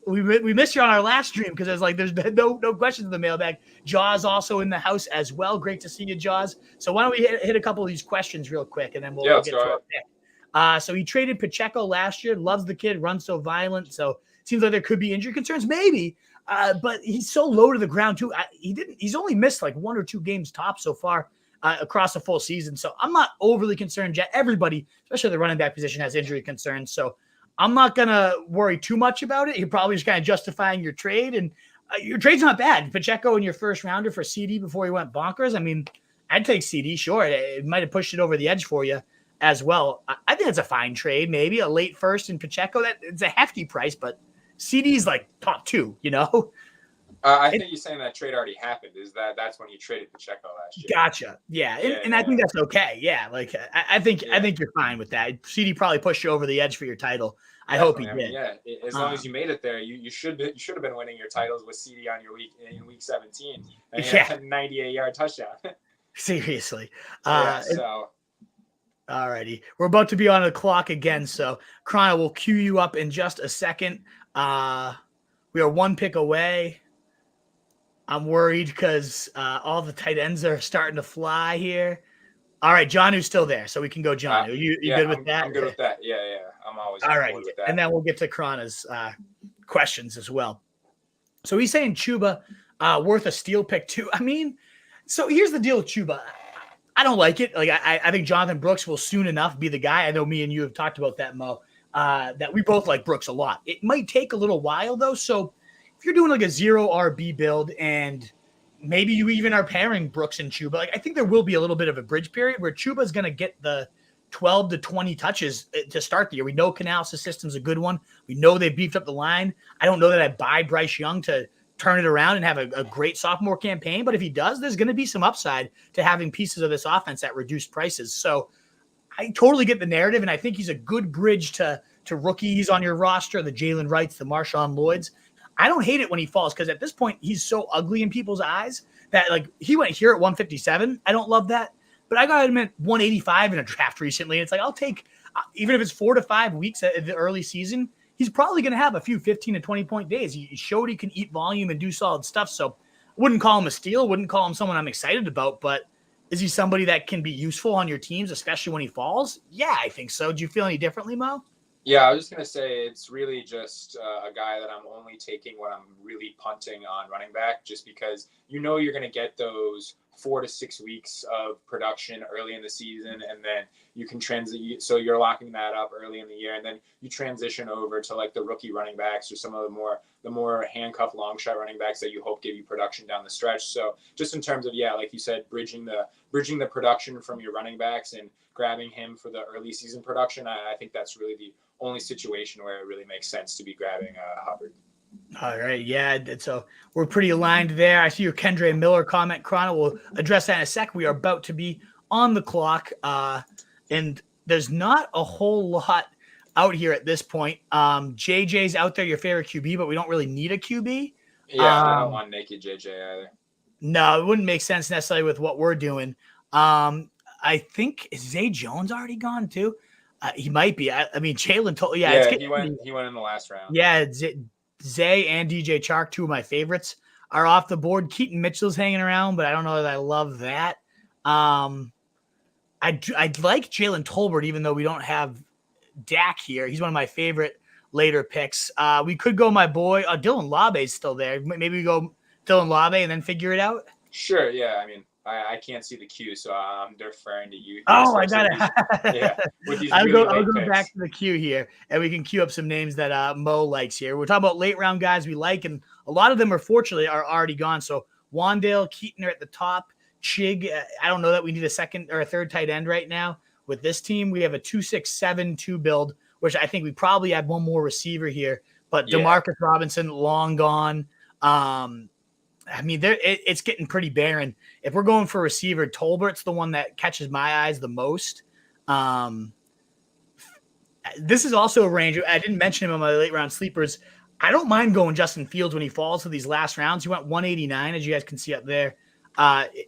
We missed you on our last stream because I was like, there's no questions in the mailbag. Jaws also in the house as well. Great to see you, Jaws. So why don't we hit a couple of these questions real quick, and then we'll get to our pick. So he traded Pacheco last year. Loves the kid. Runs so violent. So it seems like there could be injury concerns, maybe. But he's so low to the ground too. He's only missed like 1 or 2 games top so far across a full season. So I'm not overly concerned yet. Everybody, especially the running back position, has injury concerns. So I'm not going to worry too much about it. You're probably just kind of justifying your trade, and your trade's not bad. Pacheco in your first rounder for CD before he went bonkers. I mean, I'd take CD. Sure. It might have pushed it over the edge for you as well. I think that's a fine trade. Maybe a late first in Pacheco. It's a hefty price, but CD's like top 2, I think you're saying that trade already happened. That's when you traded Pacheco last year? Gotcha. Yeah. And I think that's okay. Yeah. Like I think you're fine with that. CD probably pushed you over the edge for your title. I hope he did. Mean, yeah. As long as you made it there, you should have been winning your titles with CD on your in week 17. And you had a 98-yard touchdown. Seriously. So. Alrighty. We're about to be on the clock again. So Krana will cue you up in just a second. We are 1 pick away. I'm worried because all the tight ends are starting to fly here. All right, Jonnu's still there, so we can go Jonnu. You good with that? I'm good with that. Yeah. I'm always all right. With that. And then we'll get to Krana's questions as well. So he's saying Chuba worth a steal pick too. I mean, so here's the deal with Chuba. I don't like it. Like I think Jonathan Brooks will soon enough be the guy. I know me and you have talked about that, Mo. That we both like Brooks a lot. It might take a little while though. So if you're doing like a 0 RB build and maybe you even are pairing Brooks and Chuba, like I think there will be a little bit of a bridge period where Chuba is going to get the 12 to 20 touches to start the year. We know Canales' system's a good one. We know they beefed up the line. I don't know that I buy Bryce Young to turn it around and have a great sophomore campaign, but if he does, there's going to be some upside to having pieces of this offense at reduced prices. So I totally get the narrative, and I think he's a good bridge to rookies on your roster, the Jalen Wrights, the Marshawn Lloyds. I don't hate it when he falls because at this point he's so ugly in people's eyes that like he went here at 157. I don't love that, but I got him at 185 in a draft recently. It's like I'll take even if it's 4 to 5 weeks at the early season. He's probably going to have a few 15 to 20 point days. He showed he can eat volume and do solid stuff. So I wouldn't call him a steal. Wouldn't call him someone I'm excited about, but is he somebody that can be useful on your teams, especially when he falls? Yeah, I think so. Do you feel any differently, Mo? Yeah, I was just going to say it's really just a guy that I'm only taking when I'm really punting on running back, just because you're going to get those 4 to 6 weeks of production early in the season, and then you can transit. So you're locking that up early in the year, and then you transition over to like the rookie running backs or some of the more handcuff long shot running backs that you hope give you production down the stretch. So just in terms of, like you said, bridging the production from your running backs and grabbing him for the early season production, I think that's really the only situation where it really makes sense to be grabbing Hubbard. All right. Yeah. So we're pretty aligned there. I see your Kendre Miller comment, Chrono. We'll address that in a sec. We are about to be on the clock. And there's not a whole lot out here at this point. JJ's out there, your favorite QB, but we don't really need a QB. Yeah. I don't want naked JJ either. No, it wouldn't make sense necessarily with what we're doing. I think is Zay Jones already gone too. He might be. I mean, Jalen told. Yeah, Yeah, he went in the last round. Yeah, Zay and DJ Chark, two of my favorites, are off the board. Keaton Mitchell's hanging around, but I don't know that I love that. I'd like Jalen Tolbert, even though we don't have Dak here. He's one of my favorite later picks. We could go my boy Dylan Laube is still there. Maybe we go Dylan Laube and then figure it out. Sure. Yeah. I mean, I can't see the queue, so I'm deferring to you. Oh, I got it. Yeah. With these I'll really go back to the queue here, and we can queue up some names that Mo likes here. We're talking about late round guys we like, and a lot of them are fortunately are already gone. So Wandale, Keaton are at the top. Chig, I don't know that we need a second or a third tight end right now. With this team, we have a 2-6-7-2 build, which I think we probably add one more receiver here. But Demarcus Robinson, long gone. I mean, it's getting pretty barren. If we're going for receiver, Tolbert's the one that catches my eyes the most. This is also a range. I didn't mention him on my late round sleepers. I don't mind going Justin Fields when he falls to these last rounds. He went 189, as you guys can see up there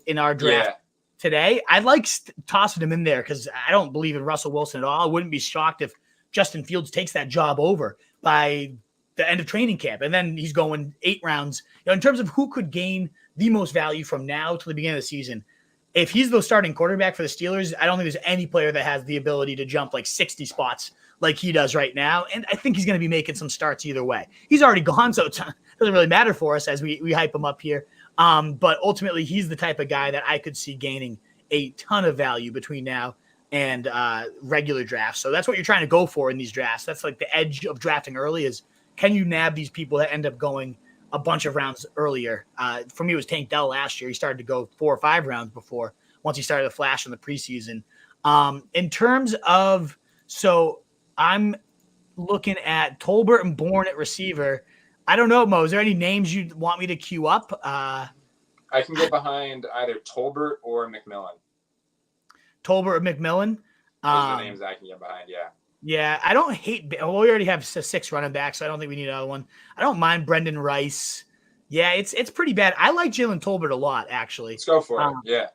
in our draft today. I like tossing him in there because I don't believe in Russell Wilson at all. I wouldn't be shocked if Justin Fields takes that job over by the end of training camp, and then he's going 8 rounds. You know, in terms of who could gain the most value from now to the beginning of the season, if he's the starting quarterback for the Steelers, I don't think there's any player that has the ability to jump like 60 spots like he does right now. And I think he's going to be making some starts either way. He's already gone, so it doesn't really matter for us as we hype him up here. But ultimately, he's the type of guy that I could see gaining a ton of value between now and regular drafts. So that's what you're trying to go for in these drafts. That's like the edge of drafting early is, can you nab these people that end up going a bunch of rounds earlier? For me, it was Tank Dell last year. He started to go 4 or 5 rounds before once he started to flash in the preseason. In terms of, so I'm looking at Tolbert and Bourne at receiver. I don't know, Mo. Is there any names you want me to queue up? I can get behind either Tolbert or McMillan. Tolbert or McMillan? Those are the names I can get behind, yeah. Yeah, I don't hate – well, we already have 6 running backs, so I don't think we need another one. I don't mind Brendan Rice. Yeah, it's pretty bad. I like Jalen Tolbert a lot, actually. Let's go for it, yeah.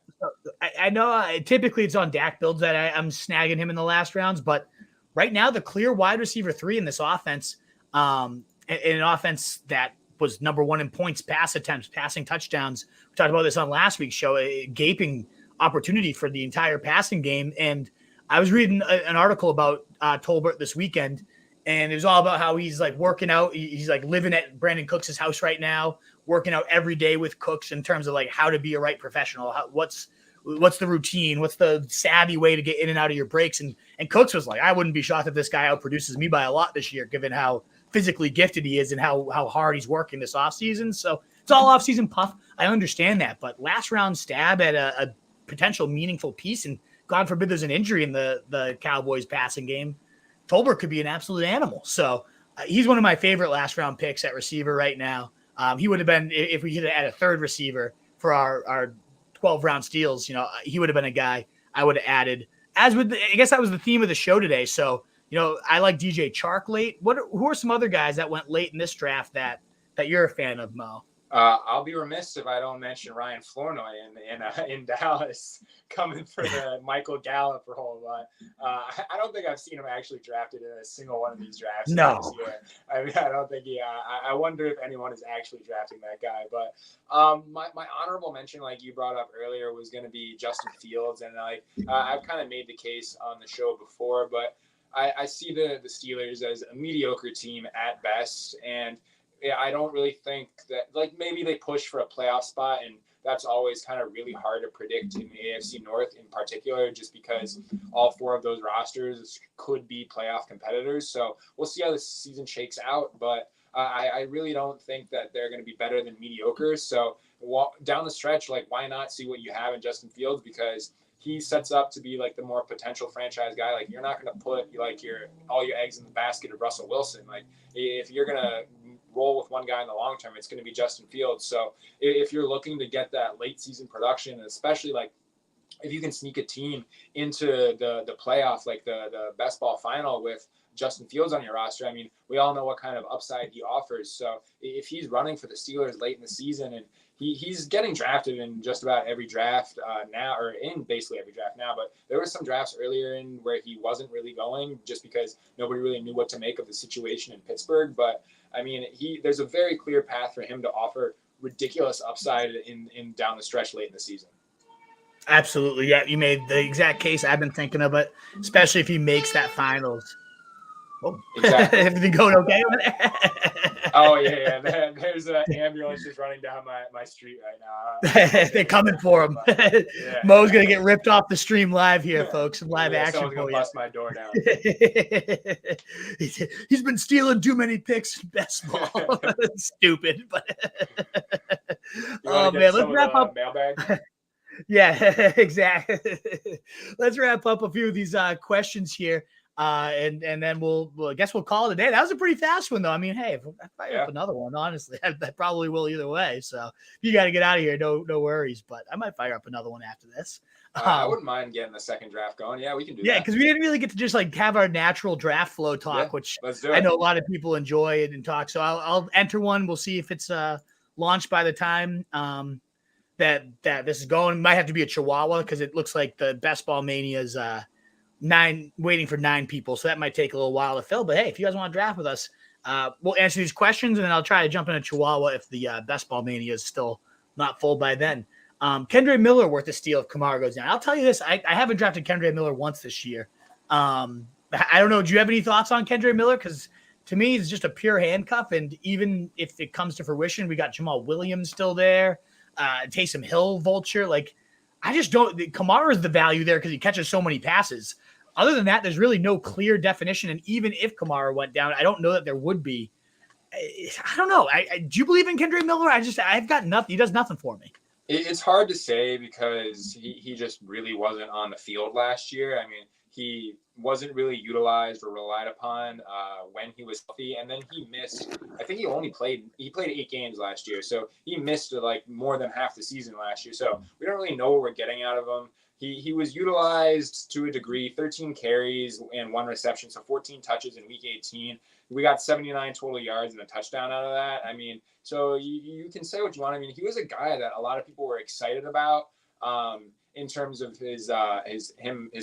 I know typically it's on Dak builds that I'm snagging him in the last rounds, but right now the clear wide receiver 3 in this offense, in an offense that was number 1 in points, pass attempts, passing touchdowns. We talked about this on last week's show, a gaping opportunity for the entire passing game. And I was reading an article about Tolbert this weekend, and it was all about how he's like working out. He's like living at Brandon Cooks' house right now, working out every day with Cooks in terms of like how to be a right professional. What's the routine? What's the savvy way to get in and out of your breaks? And Cooks was like, I wouldn't be shocked if this guy outproduces me by a lot this year, given how physically gifted he is and how hard he's working this offseason. So it's all offseason puff. I understand that, but last round stab at a potential meaningful piece, and God forbid there's an injury in the Cowboys passing game, Tolbert could be an absolute animal. So he's one of my favorite last round picks at receiver right now. He would have been, if we could add a third receiver for our 12 round steals, you know, he would have been a guy I would have added. I guess that was the theme of the show today. So, you know, I like DJ Chark late. Who are some other guys that went late in this draft that you're a fan of, Mo? I'll be remiss if I don't mention Ryan Flournoy in Dallas coming for the Michael Gallup role. But I don't think I've seen him actually drafted in a single one of these drafts. No. This year. I mean, I don't think I wonder if anyone is actually drafting that guy. But my honorable mention, like you brought up earlier, was going to be Justin Fields. And I've kind of made the case on the show before, but I see the Steelers as a mediocre team at best. And I don't really think that, like, maybe they push for a playoff spot, and that's always kind of really hard to predict in the AFC North in particular, just because all 4 of those rosters could be playoff competitors. So we'll see how the season shakes out, but I really don't think that they're going to be better than mediocre. So down the stretch, like, why not see what you have in Justin Fields, because he sets up to be like the more potential franchise guy. Like, you're not going to put like all your eggs in the basket of Russell Wilson. Like, if you're going to roll with one guy in the long term, it's going to be Justin Fields. So if you're looking to get that late season production, especially like if you can sneak a team into the playoff, like the best ball final with Justin Fields on your roster, I mean, we all know what kind of upside he offers. So if he's running for the Steelers late in the season and he's getting drafted in just about every draft now, or in basically every draft now. But there were some drafts earlier in where he wasn't really going just because nobody really knew what to make of the situation in Pittsburgh. But I mean, there's a very clear path for him to offer ridiculous upside in down the stratch late in the season. Absolutely. Yeah, you made the exact case I've been thinking of it, especially if he makes that finals. Oh, exactly. Everything going okay? Oh, yeah. There's an ambulance just running down my street right now. They're coming for him. Yeah. Mo's going to get ripped off the stream live here, folks. Some live action. Someone's going to bust my door down. He's been stealing too many picks in best ball. Stupid. But oh, man, let's wrap up. Mailbag? Yeah, exactly. Let's wrap up a few of these questions here. And then I guess we'll call it a day. That was a pretty fast one, though. I mean, hey, if I fire up another one, honestly, I probably will either way. So if you got to get out of here, no worries. But I might fire up another one after this. I wouldn't mind getting the second draft going. Yeah, we can do that. Yeah, because we didn't really get to just like have our natural draft flow talk, which I know a lot of people enjoy and talk. So I'll enter one. We'll see if it's launched by the time that this is going. It might have to be a Chihuahua because it looks like the Best Ball Mania is waiting for 9 people. So that might take a little while to fill. But hey, if you guys want to draft with us, we'll answer these questions and then I'll try to jump in a Chihuahua if the Best Ball Mania is still not full by then. Kendre Miller worth a steal if Kamara goes down. I'll tell you this. I haven't drafted Kendre Miller once this year. I don't know. Do you have any thoughts on Kendre Miller? Because to me, it's just a pure handcuff. And even if it comes to fruition, we got Jamal Williams still there. Taysom Hill vulture. Like, I just don't. Kamara is the value there because he catches so many passes. Other than that, there's really no clear definition. And even if Kamara went down, I don't know that there would be. I don't know. Do you believe in Kendre Miller? I've got nothing. He does nothing for me. It's hard to say because he just really wasn't on the field last year. I mean, he wasn't really utilized or relied upon when he was healthy. And then he missed, I think he played 8 games last year. So he missed like more than half the season last year. So we don't really know what we're getting out of him. He was utilized to a degree, 13 carries and 1 reception. So 14 touches in week 18. We got 79 total yards and a touchdown out of that. I mean, so you can say what you want. I mean, he was a guy that a lot of people were excited about in terms of his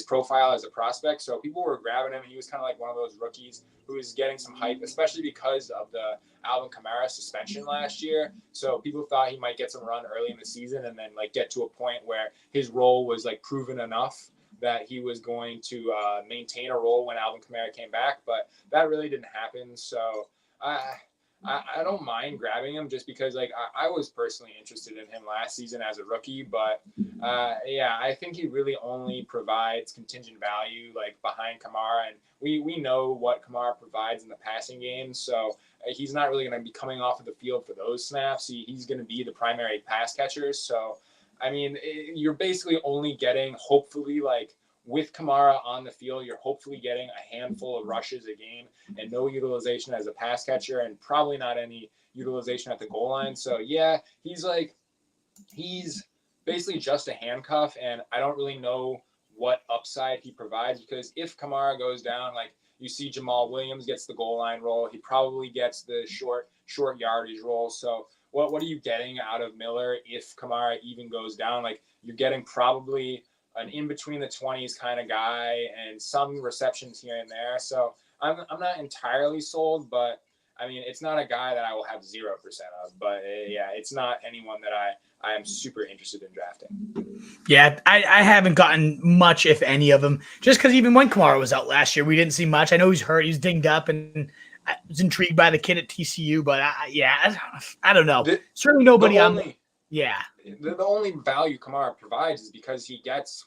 profile as a prospect. So people were grabbing him. He was kind of like one of those rookies who was getting some hype, especially because of the Alvin Kamara suspension last year. So people thought he might get some run early in the season and then like get to a point where his role was like proven enough that he was going to maintain a role when Alvin Kamara came back, but that really didn't happen. So I don't mind grabbing him just because like I was personally interested in him last season as a rookie, but I think he really only provides contingent value like behind Kamara, and we know what Kamara provides in the passing game, so he's not really going to be coming off of the field for those snaps. He's going to be the primary pass catcher. So I mean, you're basically only getting, hopefully, like with Kamara on the field, you're hopefully getting a handful of rushes a game and no utilization as a pass catcher and probably not any utilization at the goal line. So, yeah, he's basically just a handcuff, and I don't really know what upside he provides because if Kamara goes down, like you see Jamal Williams gets the goal line role, he probably gets the short yardage role. So, what are you getting out of Miller if Kamara even goes down? Like you're getting probably an in between the 20s kind of guy and some receptions here and there. So I'm not entirely sold, but I mean, it's not a guy that I will have 0% of, but it's not anyone that I am super interested in drafting. Yeah, I haven't gotten much, if any, of them, just because even when Kamara was out last year, we didn't see much. I know he's hurt, he's dinged up, and I was intrigued by the kid at TCU, but I don't know. Certainly nobody on the The only value Kamara provides is because he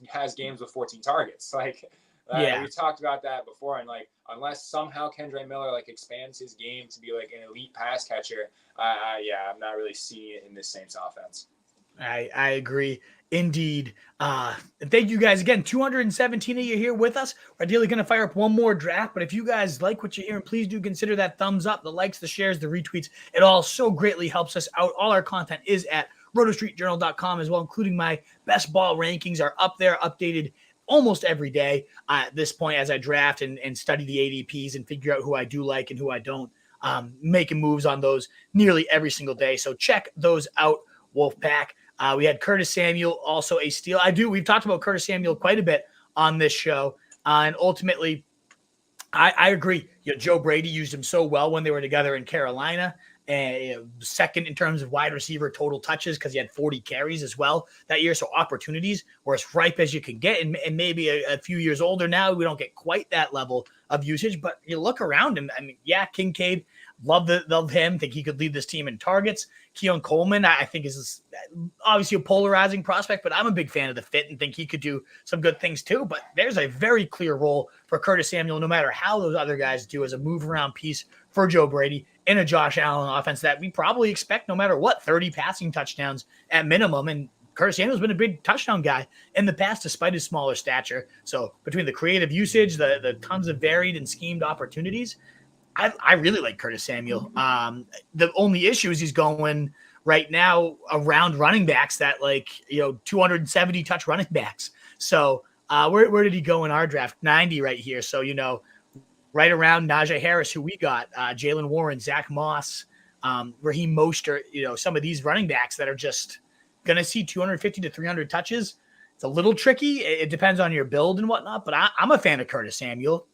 has games with 14 targets. Like, we talked about that before, and like, unless somehow Kendre Miller like expands his game to be like an elite pass catcher, I'm not really seeing it in this Saints offense. I agree. Indeed. Thank you guys again. 217 of you here with us. We're ideally going to fire up one more draft, but if you guys like what you're hearing, please do consider that thumbs up, the likes, the shares, the retweets. It all so greatly helps us out. All our content is at rotostreetjournal.com as well, including my best ball rankings are up there, updated almost every day at this point as I draft and study the ADPs and figure out who I do like and who I don't, making moves on those nearly every single day. So check those out Wolf Pack. We had Curtis Samuel, also a steal. We've talked about Curtis Samuel quite a bit on this show. And ultimately, I agree. Joe Brady used him so well when they were together in Carolina. And second in terms of wide receiver total touches because he had 40 carries as well that year. So opportunities were as ripe as you can get. And maybe a few years older now, we don't get quite that level of usage. But you look around him. I mean, yeah, Kincaid, love him. Think he could lead this team in targets. Keon Coleman, I think is obviously a polarizing prospect, but I'm a big fan of the fit and think he could do some good things too. But there's a very clear role for Curtis Samuel, no matter how those other guys do, as a move around piece for Joe Brady in a Josh Allen offense that we probably expect no matter what, 30 passing touchdowns at minimum. And Curtis Samuel's been a big touchdown guy in the past, despite his smaller stature. So between the creative usage, the tons of varied and schemed opportunities, I really like Curtis Samuel. The only issue is he's going right now around running backs that 270 touch running backs. So where did he go in our draft? 90 right here. So, right around Najee Harris, who we got, Jalen Warren, Zach Moss, Raheem Mostert, some of these running backs that are just going to see 250 to 300 touches. It's a little tricky. It depends on your build and whatnot, but I'm a fan of Curtis Samuel.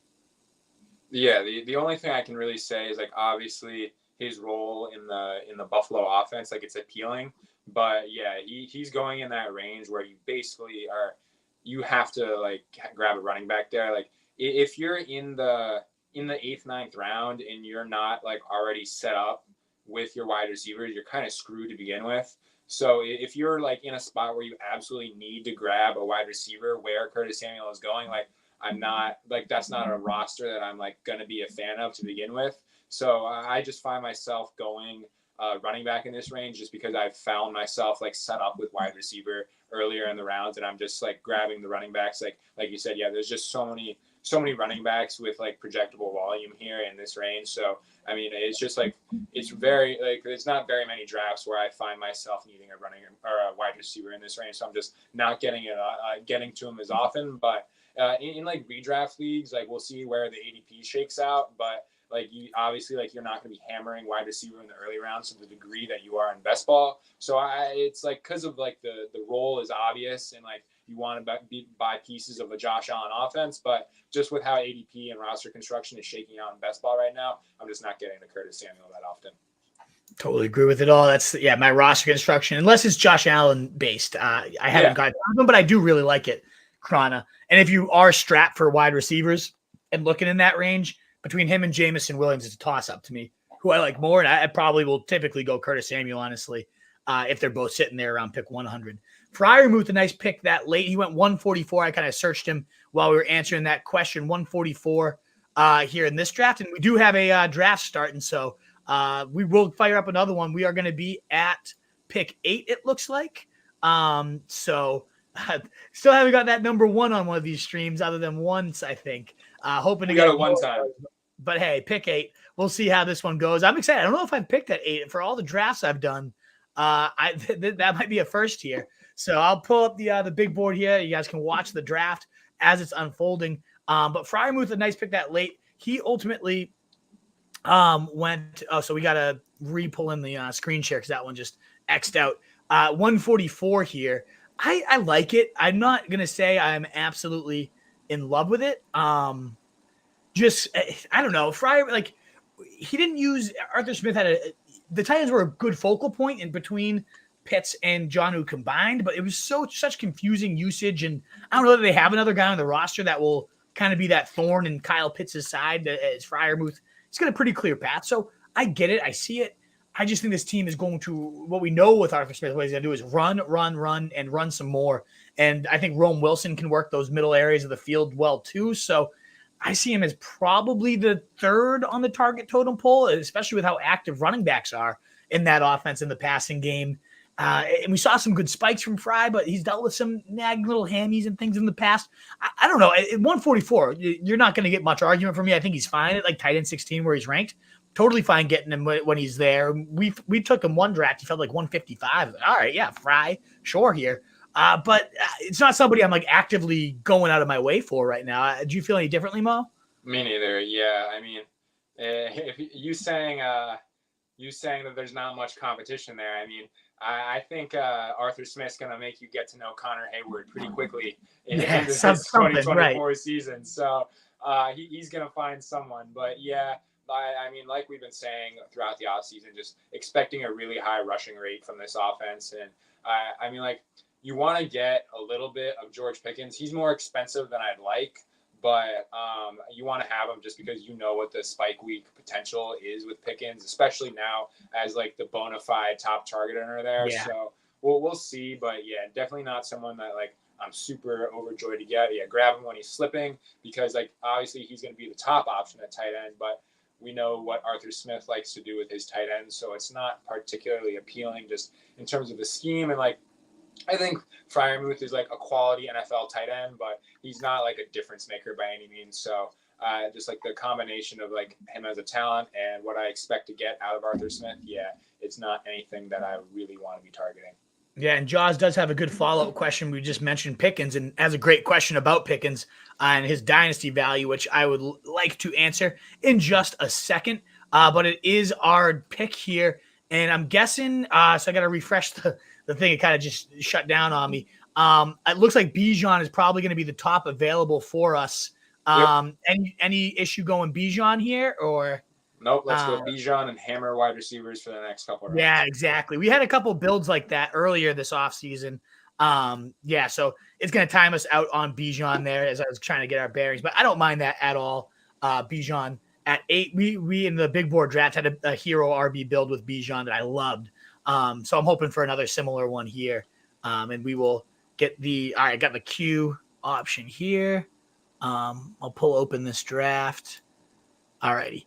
Yeah, the only thing I can really say is obviously his role in the Buffalo offense, it's appealing, but yeah, he's going in that range where you have to grab a running back there. If you're in the 8th, 9th round and you're not already set up with your wide receivers, you're kind of screwed to begin with. So if you're in a spot where you absolutely need to grab a wide receiver where Curtis Samuel is going, I'm not that's not a roster that I'm going to be a fan of to begin with. So I just find myself going running back in this range just because I've found myself set up with wide receiver earlier in the rounds, and I'm just grabbing the running backs. Like you said, yeah, there's just so many running backs with projectable volume here in this range. So I mean, it's just it's very there's not very many drafts where I find myself needing a running or a wide receiver in this range. So I'm just not getting to him as often, but. In redraft leagues, we'll see where the ADP shakes out, but you obviously you're not going to be hammering wide receiver in the early rounds to the degree that you are in best ball. So it's because of the role is obvious and you want to buy pieces of a Josh Allen offense, but just with how ADP and roster construction is shaking out in best ball right now, I'm just not getting the Curtis Samuel that often. Totally agree with it all. That's my roster construction, unless it's Josh Allen based. I haven't got them, but I do really like it. Krana. And if you are strapped for wide receivers and looking in that range, between him and Jamison Williams, it's a toss-up to me. Who I like more, and I probably will typically go Curtis Samuel, honestly, if they're both sitting there around pick 100. Freiermuth, a nice pick that late. He went 144. I kind of searched him while we were answering that question. 144 here in this draft. And we do have a draft starting, so we will fire up another one. We are going to be at pick 8, it looks like. Still haven't got that number 1 on one of these streams other than once, I think. Hoping to get it one more. time. But hey, pick 8. We'll see how this one goes. I'm excited. I don't know if I've picked at 8 for all the drafts I've done. That might be a first here. So I'll pull up the big board here. You guys can watch the draft as it's unfolding. But Freiermuth, a nice pick that late. He ultimately went. Oh, so we got to re-pull in the screen share because that one just X'd out. 144 here. I like it. I'm not going to say I'm absolutely in love with it. I don't know. Fryer, he didn't use Arthur Smith the Titans were a good focal point in between Pitts and Jonnu combined, but it was such confusing usage. And I don't know that they have another guy on the roster that will kind of be that thorn in Kyle Pitts' side as Freiermuth. He's got a pretty clear path. So I get it. I see it. I just think this team is going to, what we know with Arthur Smith, what he's going to do is run, and run some more. And I think Rome Wilson can work those middle areas of the field well too. So I see him as probably the 3rd on the target totem pole, especially with how active running backs are in that offense in the passing game. And we saw some good spikes from Fry, but he's dealt with some nagging little hammies and things in the past. I don't know. At 144, you're not going to get much argument from me. I think he's fine at tight end 16 where he's ranked. Totally fine getting him when he's there. We took him one draft. He felt 155. All right, yeah, Fry, sure here. But it's not somebody I'm actively going out of my way for right now. Do you feel any differently, Mo? Me neither. Yeah, I mean, if you saying that there's not much competition there. I mean, I think Arthur Smith's going to make you get to know Connor Hayward pretty quickly in this something, 2024 right. season. So he's going to find someone. But yeah, I mean, like we've been saying throughout the offseason, just expecting a really high rushing rate from this offense. And I mean, like, you want to get a little bit of George Pickens. He's more expensive than I'd like, but you want to have him just because you know what the spike week potential is with Pickens, especially now as like the bona fide top target owner there. Yeah. So we'll see, but yeah, definitely not someone that like I'm super overjoyed to get. Yeah, grab him when he's slipping because like obviously he's going to be the top option at tight end, but we know what Arthur Smith likes to do with his tight ends, so it's not particularly appealing just in terms of the scheme. And like I think Freiermuth is like a quality NFL tight end, but he's not like a difference maker by any means. So just like the combination of like him as a talent and what I expect to get out of Arthur Smith, yeah, it's not anything that I really want to be targeting. Yeah, and Jaws does have a good follow-up question. We just mentioned Pickens and has a great question about Pickens and his dynasty value, which I would like to answer in just a second. But it is our pick here, and I'm guessing so I got to refresh the thing. It kind of just shut down on me. It looks like Bijan is probably going to be the top available for us. Yep. Any issue going Bijan here or? Nope, let's go Bijan and hammer wide receivers for the next couple of rounds. Yeah, exactly. We had a couple builds like that earlier this offseason. Yeah, so it's going to time us out on Bijan there as I was trying to get our bearings, but I don't mind that at all. Bijan at 8. We in the big board draft had a hero RB build with Bijan that I loved. So I'm hoping for another similar one here. And we will get all right, I got the Q option here. I'll pull open this draft. All righty.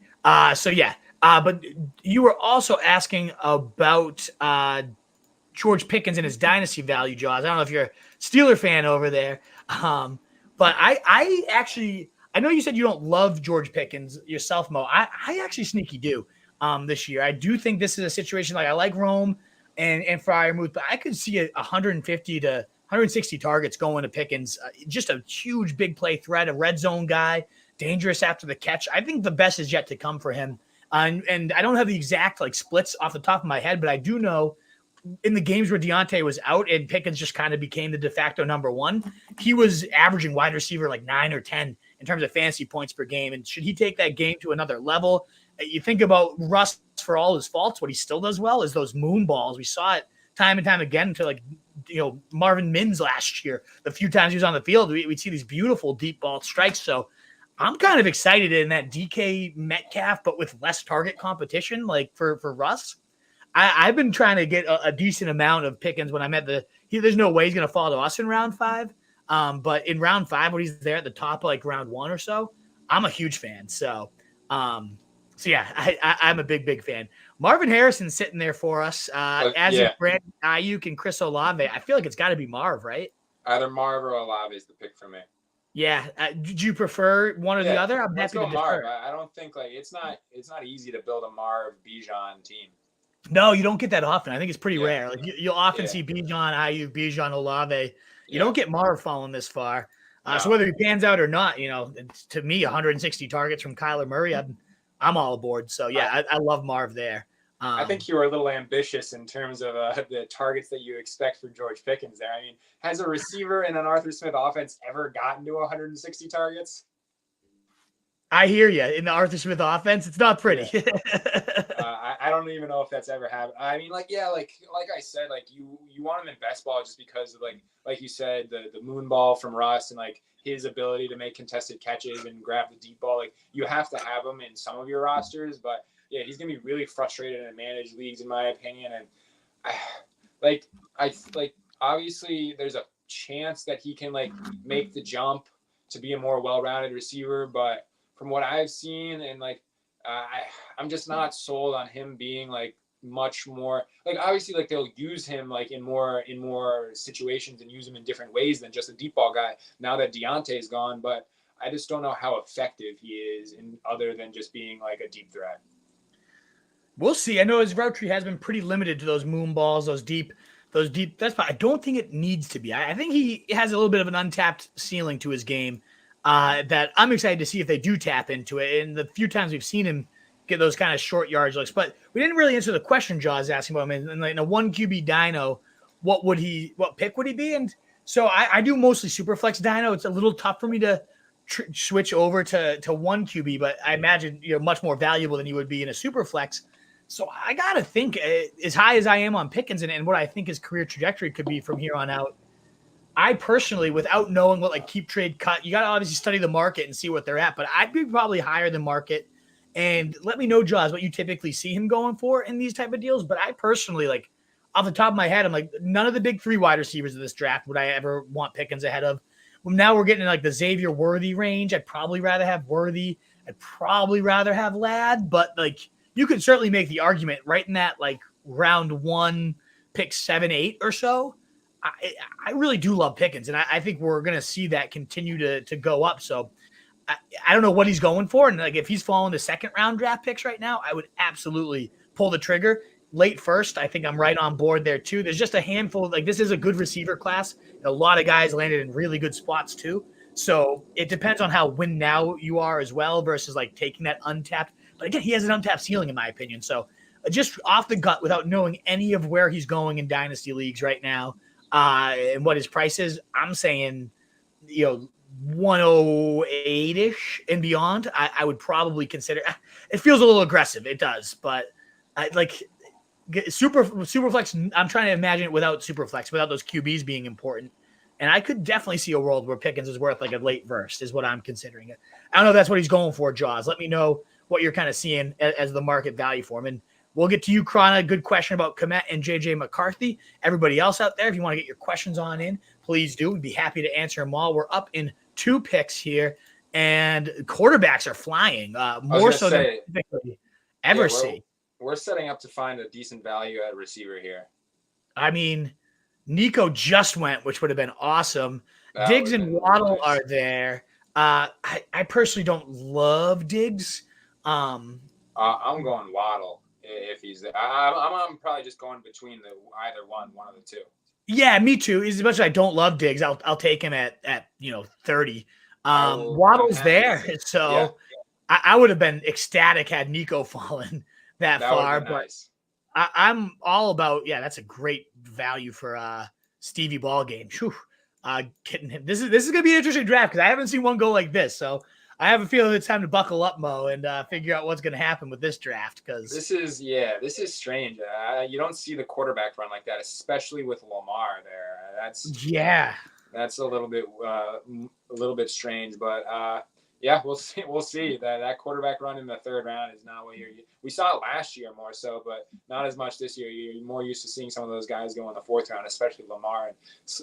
So yeah, but you were also asking about George Pickens and his dynasty value, Jaws. I don't know if you're a Steeler fan over there, but I actually I know you said you don't love George Pickens yourself, Mo. I actually sneaky do this year. I do think this is a situation like I like Rome and Freiermuth, but I could see 150 to 160 targets going to Pickens. Just a huge big play threat, a red zone guy. Dangerous after the catch. I think the best is yet to come for him. And I don't have the exact like splits off the top of my head, but I do know in the games where Deontay was out and Pickens just kind of became the de facto number one, he was averaging wide receiver like 9 or 10 in terms of fantasy points per game. And should he take that game to another level? You think about Russ for all his faults, what he still does well is those moon balls. We saw it time and time again to Marvin Mims last year. The few times he was on the field, we'd see these beautiful deep ball strikes. So I'm kind of excited in that DK Metcalf, but with less target competition, like for Russ. I've been trying to get a decent amount of Pickens when I'm at there's no way he's going to fall to us in round 5. But in round 5, when he's there at the top, like round 1 or so, I'm a huge fan. So yeah, I'm a big fan. Marvin Harrison sitting there for us, as is Brandon Ayuk and Chris Olave. I feel like it's got to be Marv, right? Either Marv or Olave is the pick for me. Yeah. Did you prefer one or the other? I'm Let's happy go to Marv. I don't think it's not easy to build a Marv Bijan team. No, you don't get that often. I think it's pretty rare. Like you'll often see Bijan, Ayuk, Bijan, Olave. You don't get Marv falling this far. No. So whether he pans out or not, to me, 160 targets from Kyler Murray, I'm all aboard. So yeah, I love Marv there. I think you were a little ambitious in terms of the targets that you expect for George Pickens there. I mean, has a receiver in an Arthur Smith offense ever gotten to 160 targets? I hear you. In the Arthur Smith offense, it's not pretty. I don't even know if that's ever happened. I mean, like I said, like you want him in best ball just because of like you said, the moon ball from Russ and like his ability to make contested catches and grab the deep ball. Like you have to have him in some of your rosters, but yeah, he's gonna be really frustrated in managed leagues, in my opinion. And I obviously there's a chance that he can like make the jump to be a more well-rounded receiver, but from what I've seen and I'm just not sold on him being like much more like obviously like they'll use him like in more situations and use him in different ways than just a deep ball guy now that Deontay's gone, but I just don't know how effective he is in other than just being like a deep threat. We'll see. I know his route tree has been pretty limited to those moon balls, those deep. That's fine. I don't think it needs to be. I think he has a little bit of an untapped ceiling to his game that I'm excited to see if they do tap into it. And the few times we've seen him get those kind of short yards looks. But we didn't really answer the question Jaws asking about him. In a 1 QB dyno, what pick would he be? And so I do mostly super flex dyno. It's a little tough for me to switch over to 1 QB, but I imagine much more valuable than he would be in a super flex. So I got to think as high as I am on Pickens and what I think his career trajectory could be from here on out. I personally, without knowing what like keep trade cut, you got to obviously study the market and see what they're at, but I'd be probably higher than market. And let me know, Jaws, what you typically see him going for in these type of deals. But I personally, like, off the top of my head, I'm like, none of the big 3 wide receivers of this draft would I ever want Pickens ahead of. Well, now we're getting in like the Xavier Worthy range. I'd probably rather have Worthy. I'd probably rather have Ladd, but like you could certainly make the argument right in that like round 1, pick 7, 8 or so. I really do love Pickens, and I think we're going to see that continue to go up. So I don't know what he's going for. And like if he's falling to 2nd round draft picks right now, I would absolutely pull the trigger. Late first, I think I'm right on board there too. There's just a handful. Like this is a good receiver class. A lot of guys landed in really good spots too. So it depends on how win now you are as well versus like taking that untapped. But again, he has an untapped ceiling in my opinion. So just off the gut without knowing any of where he's going in dynasty leagues right now and what his price is, I'm saying, 108-ish and beyond, I would probably consider. It feels a little aggressive. It does, but I like super flex. I'm trying to imagine it without super flex, without those QBs being important. And I could definitely see a world where Pickens is worth like a late first is what I'm considering it. I don't know if that's what he's going for, Jaws. Let me know what you're kind of seeing as the market value for him. And we'll get to you, Krana. Good question about Komet and JJ McCarthy. Everybody else out there, if you want to get your questions on in, please do. We'd be happy to answer them all. We're up in 2 picks here, and quarterbacks are flying more so than typically ever see. We're setting up to find a decent value at receiver here. I mean, Nico just went, which would have been awesome. Diggs and Waddle are there. I personally don't love Diggs. I'm going Waddle if he's there. I'm probably just going between either one of the 2. Yeah, me too. As much as I don't love Diggs, I'll take him at 30. Waddle's there, so yeah. I would have been ecstatic had Nico fallen that far. But nice. I'm all about that's a great value for Stevie Ball game. Getting him. This is gonna be an interesting draft because I haven't seen one go like this. So I have a feeling it's time to buckle up, Mo, and figure out what's gonna happen with this draft because this is strange. You don't see the quarterback run like that, especially with Lamar there. That's a little bit strange, but we'll see that quarterback run in the 3rd round is not what we saw it last year more so, but not as much this year. You're more used to seeing some of those guys go in the 4th round, especially Lamar, and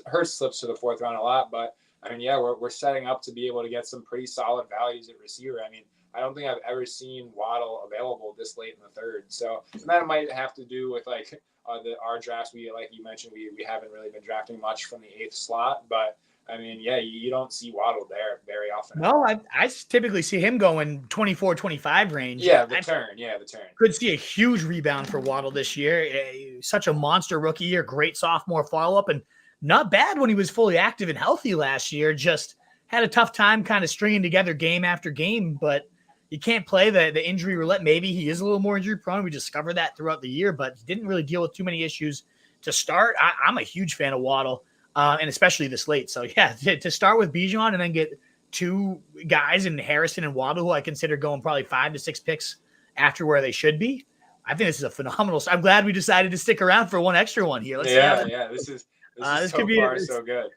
Hurts slips to the 4th round a lot. But I mean, we're setting up to be able to get some pretty solid values at receiver. I mean, I don't think I've ever seen Waddle available this late in the 3rd. So that might have to do with like our drafts. Like you mentioned, we haven't really been drafting much from the 8th slot, but I mean, you don't see Waddle there very often. No, I typically see him going 24-25 range. Yeah, the turn. Could see a huge rebound for Waddle this year. Such a monster rookie year, great sophomore follow-up, and not bad when he was fully active and healthy last year. Just had a tough time kind of stringing together game after game, but you can't play the injury roulette. Maybe he is a little more injury prone. We discovered that throughout the year, but he didn't really deal with too many issues to start. I'm a huge fan of Waddle. And especially this late. So, to start with Bijan and then get 2 guys in Harrison and Waddle, who I consider going probably 5 to 6 picks after where they should be. I think this is a phenomenal. I'm glad we decided to stick around for one extra one here. This is so good.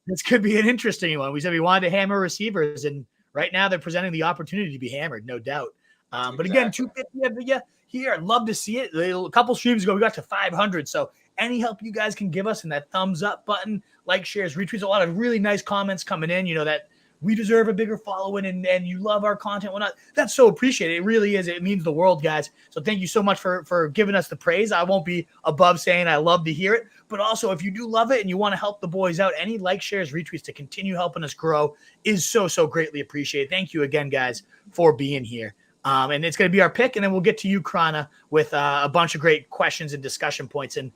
This could be an interesting one. We said we wanted to hammer receivers, and right now they're presenting the opportunity to be hammered, no doubt. But again, 250 here. I'd love to see it. A couple streams ago, we got to 500. So any help you guys can give us and that thumbs up button, like, shares, retweets, a lot of really nice comments coming in, that we deserve a bigger following and you love our content, whatnot. That's so appreciated. It really is. It means the world, guys. So thank you so much for giving us the praise. I won't be above saying I love to hear it, but also if you do love it and you want to help the boys out, any like, shares, retweets to continue helping us grow is so greatly appreciated. Thank you again, guys, for being here. And it's going to be our pick, and then we'll get to you, Krana, with a bunch of great questions and discussion points. And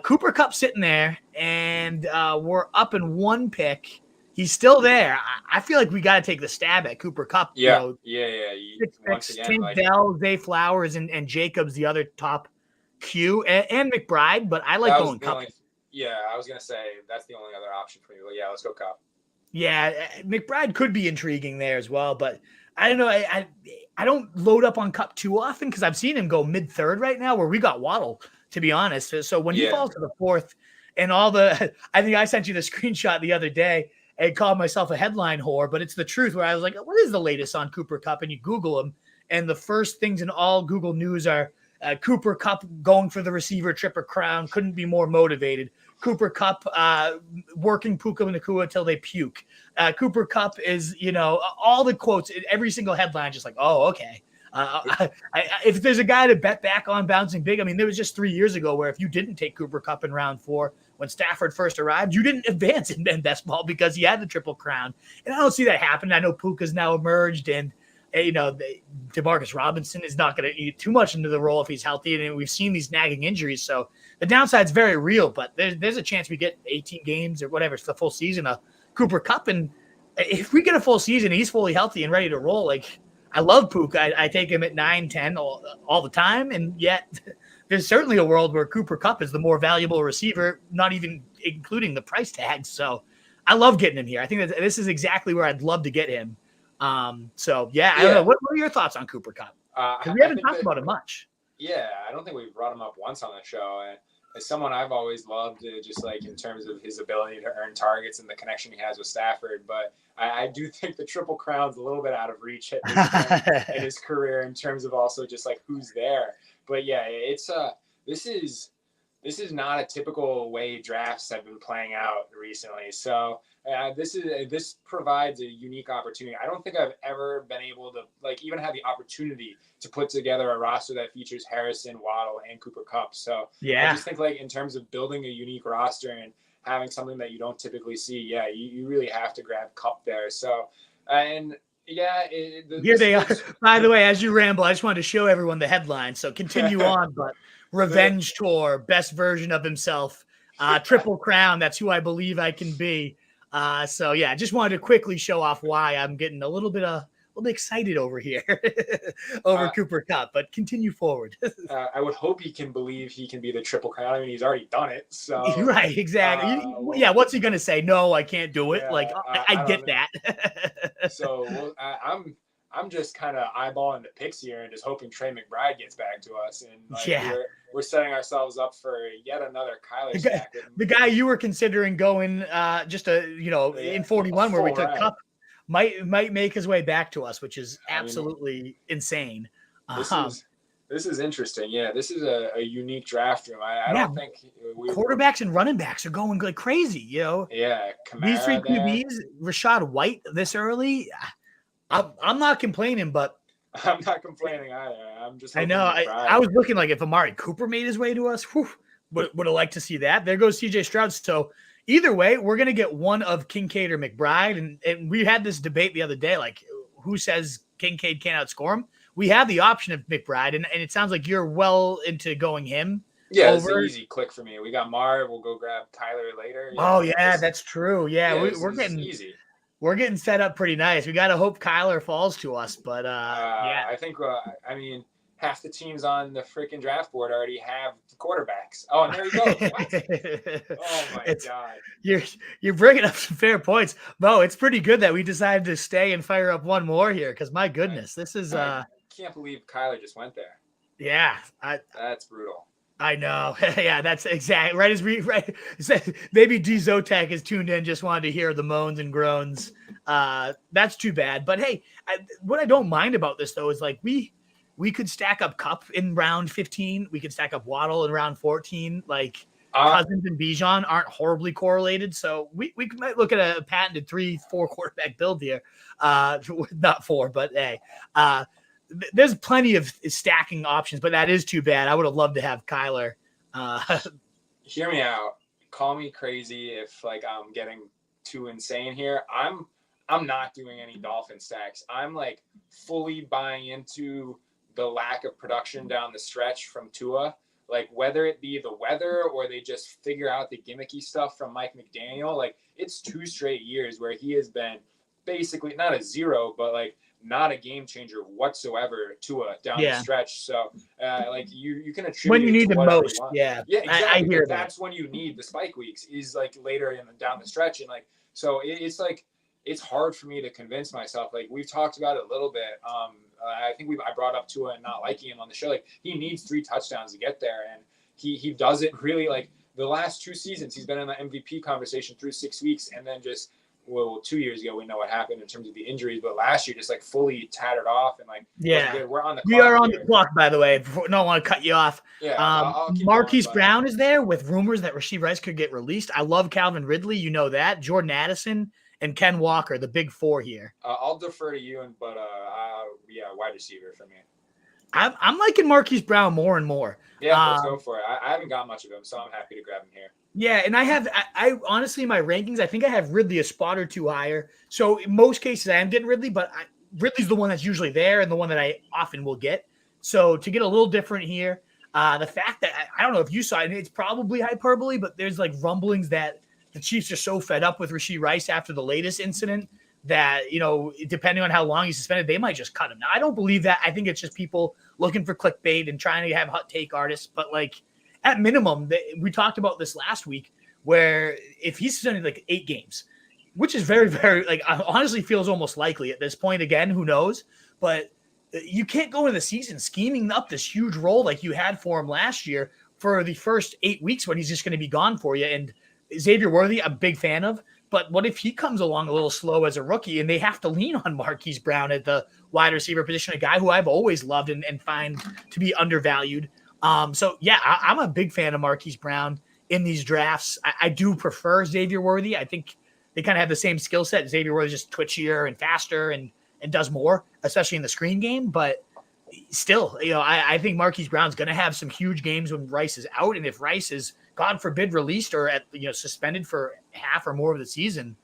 Cooper Kupp sitting there, and we're up in 1 pick. he's still there. I feel like we got to take the stab at Cooper Kupp. Yeah. Once again, Bell, Zay Flowers, and Jacobs, the other top Q, and McBride. But I like going Kupp. I was gonna say that's the only other option for me. But yeah, let's go Kupp. Yeah, McBride could be intriguing there as well, but I don't know. I don't load up on Kupp too often because I've seen him go mid-third right now where we got Waddle, to be honest. So when he falls to the fourth and I think I sent you the screenshot the other day and called myself a headline whore, but it's the truth where I was like, what is the latest on Cooper Kupp? And you Google him and the first things in all Google News are Cooper Kupp going for the receiver Triple Crown, couldn't be more motivated. Cooper Kupp working Puka Nacua till they puke. Cooper Kupp is, all the quotes, every single headline, just like, oh, okay. If there's a guy to bet back on bouncing big, I mean, there was just 3 years ago where if you didn't take Cooper Kupp in round 4 when Stafford first arrived, you didn't advance in best ball because he had the Triple Crown. And I don't see that happen. I know Puka's now emerged and, Demarcus Robinson is not going to eat too much into the role if he's healthy. And we've seen these nagging injuries. So the downside's very real, but there's a chance we get 18 games or whatever. It's the full season of Cooper Kupp. And if we get a full season, he's fully healthy and ready to roll. Like, I love Puka. I take him at 9, 10 all the time. And yet there's certainly a world where Cooper Kupp is the more valuable receiver, not even including the price tag. So I love getting him here. I think that this is exactly where I'd love to get him. I don't know. What are your thoughts on Cooper Kupp? Because we haven't talked about it much. Yeah, I don't think we've brought him up once on the show. And as someone I've always loved, just like in terms of his ability to earn targets and the connection he has with Stafford. But I do think the Triple Crown's a little bit out of reach at this point in his career in terms of also just like who's there. But yeah, it's this is not a typical way drafts have been playing out recently. So this provides a unique opportunity. I don't think I've ever been able to even have the opportunity to put together a roster that features Harrison, Waddle, and Cooper Kupp. So I just think in terms of building a unique roster and having something that you don't typically see, you really have to grab Kupp there. So here they are. By the way, as you ramble, I just wanted to show everyone the headline. So continue on, but Revenge Tour, best version of himself, Triple Crown. That's who I believe I can be. Just wanted to quickly show off why I'm getting a little bit excited over here over Cooper Kupp, but continue forward. I would hope he can believe he can be the Triple Crown. I mean, he's already done it. So right, exactly. What's he gonna say? No, I can't do it. I get that. So I'm just kind of eyeballing the picks here and just hoping Trey McBride gets back to us. And we're setting ourselves up for yet another Kyler stack. The guy you were considering going in 41 where we took Kupp might make his way back to us, which is absolutely insane. This is interesting. Yeah, this is a unique draft room. I don't think quarterbacks and running backs are going like crazy. Yeah, these 3 QBs, Rashad White this early. I'm not complaining, but I'm not complaining either. I'm just. I know. I was looking if Amari Cooper made his way to us, would have liked to see that. There goes CJ Stroud. So either way, we're gonna get one of Kincaid or McBride, and we had this debate the other day. Who says Kincaid can't outscore him? We have the option of McBride, and it sounds like you're well into going him. Yeah, it's an easy click for me. We got Marv. We'll go grab Kyler later. That's true. We're getting easy. We're getting set up pretty nice. We got to hope Kyler falls to us, but I think half the teams on the freaking draft board already have the quarterbacks. Oh, and there you go. What? Oh my God. You're bringing up some fair points, Mo. It's pretty good that we decided to stay and fire up one more here because my goodness, this is. I can't believe Kyler just went there. Yeah, that's brutal. I know. Yeah, that's exactly right. Maybe D Zotek is tuned in, just wanted to hear the moans and groans. That's too bad. But hey, what I don't mind about this though is we could stack up Kupp in round 15. We could stack up Waddle in round 14. Cousins and Bijan aren't horribly correlated, so we might look at a patented 3-4 quarterback build here. Not 4, but hey. There's plenty of stacking options, but that is too bad. I would have loved to have Kyler. Hear me out. Call me crazy if I'm getting too insane here. I'm not doing any Dolphin stacks. I'm fully buying into the lack of production down the stretch from Tua. like whether it be the weather or they just figure out the gimmicky stuff from Mike McDaniel, like it's 2 straight years where he has been basically not a zero, but like not a game changer whatsoever down the stretch. So like you can attribute when you need it to the most. you want. Yeah, Exactly. I hear that's when you need the spike weeks is like later down the stretch. And like, so it's like, it's hard for me to convince myself. Like we've talked about it a little bit. I think I brought up Tua and not liking him on the show. Like he needs 3 touchdowns to get there. And he doesn't really, like the last 2 seasons, he's been in the MVP conversation through 6 weeks. And then just, 2 years ago, we know what happened in terms of the injuries, but last year just like fully tattered off and like, we're on the clock. We are on the clock, by the way. I don't want to cut you off. Yeah, I'll keep Marquise going, Brown is there with rumors that Rashee Rice could get released. I love Calvin Ridley. You know that. Jordan Addison and Ken Walker, the big 4 here. I'll defer to you, but wide receiver for me. I'm liking Marquise Brown more and more. Yeah, let's go for it. I haven't got much of him, so I'm happy to grab him here. Yeah, and I honestly, in my rankings, I think I have Ridley a spot or 2 higher. So in most cases, I am getting Ridley, but Ridley's the one that's usually there and the one that I often will get. So to get a little different here, the fact that I don't know if you saw it, it's probably hyperbole, but there's like rumblings that the Chiefs are so fed up with Rashee Rice after the latest incident that, depending on how long he's suspended, they might just cut him. Now, I don't believe that. I think it's just people looking for clickbait and trying to have hot take artists, but like, at minimum, we talked about this last week, where if he's suspended like 8 games, which is very, very, like, honestly feels almost likely at this point. Again, who knows? But you can't go into the season scheming up this huge role like you had for him last year for the first 8 weeks when he's just going to be gone for you. And Xavier Worthy, I'm a big fan of. But what if he comes along a little slow as a rookie and they have to lean on Marquise Brown at the wide receiver position, a guy who I've always loved and find to be undervalued? So yeah, I'm a big fan of Marquise Brown in these drafts. I do prefer Xavier Worthy. I think they kind of have the same skill set. Xavier Worthy is just twitchier and faster and does more, especially in the screen game. But still, I think Marquise Brown's going to have some huge games when Rice is out. And if Rice is, God forbid, released or suspended for half or more of the season,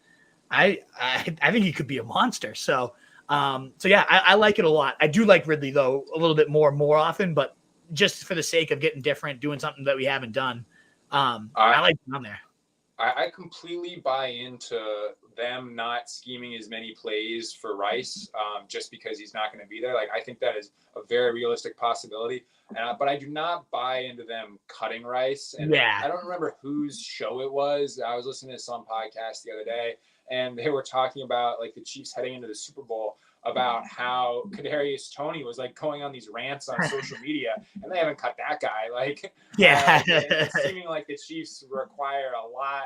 I think he could be a monster. So yeah, I like it a lot. I do like Ridley though a little bit more often, but just for the sake of getting different, doing something that we haven't done. I like him on there. I completely buy into them not scheming as many plays for Rice just because he's not going to be there. Like, I think that is a very realistic possibility. But I do not buy into them cutting Rice. And I don't remember whose show it was. I was listening to some podcast the other day, and they were talking about like the Chiefs heading into the Super Bowl, about how Kadarius Toney was like going on these rants on social media, and they haven't cut that guy. Like, it's seeming like the Chiefs require a lot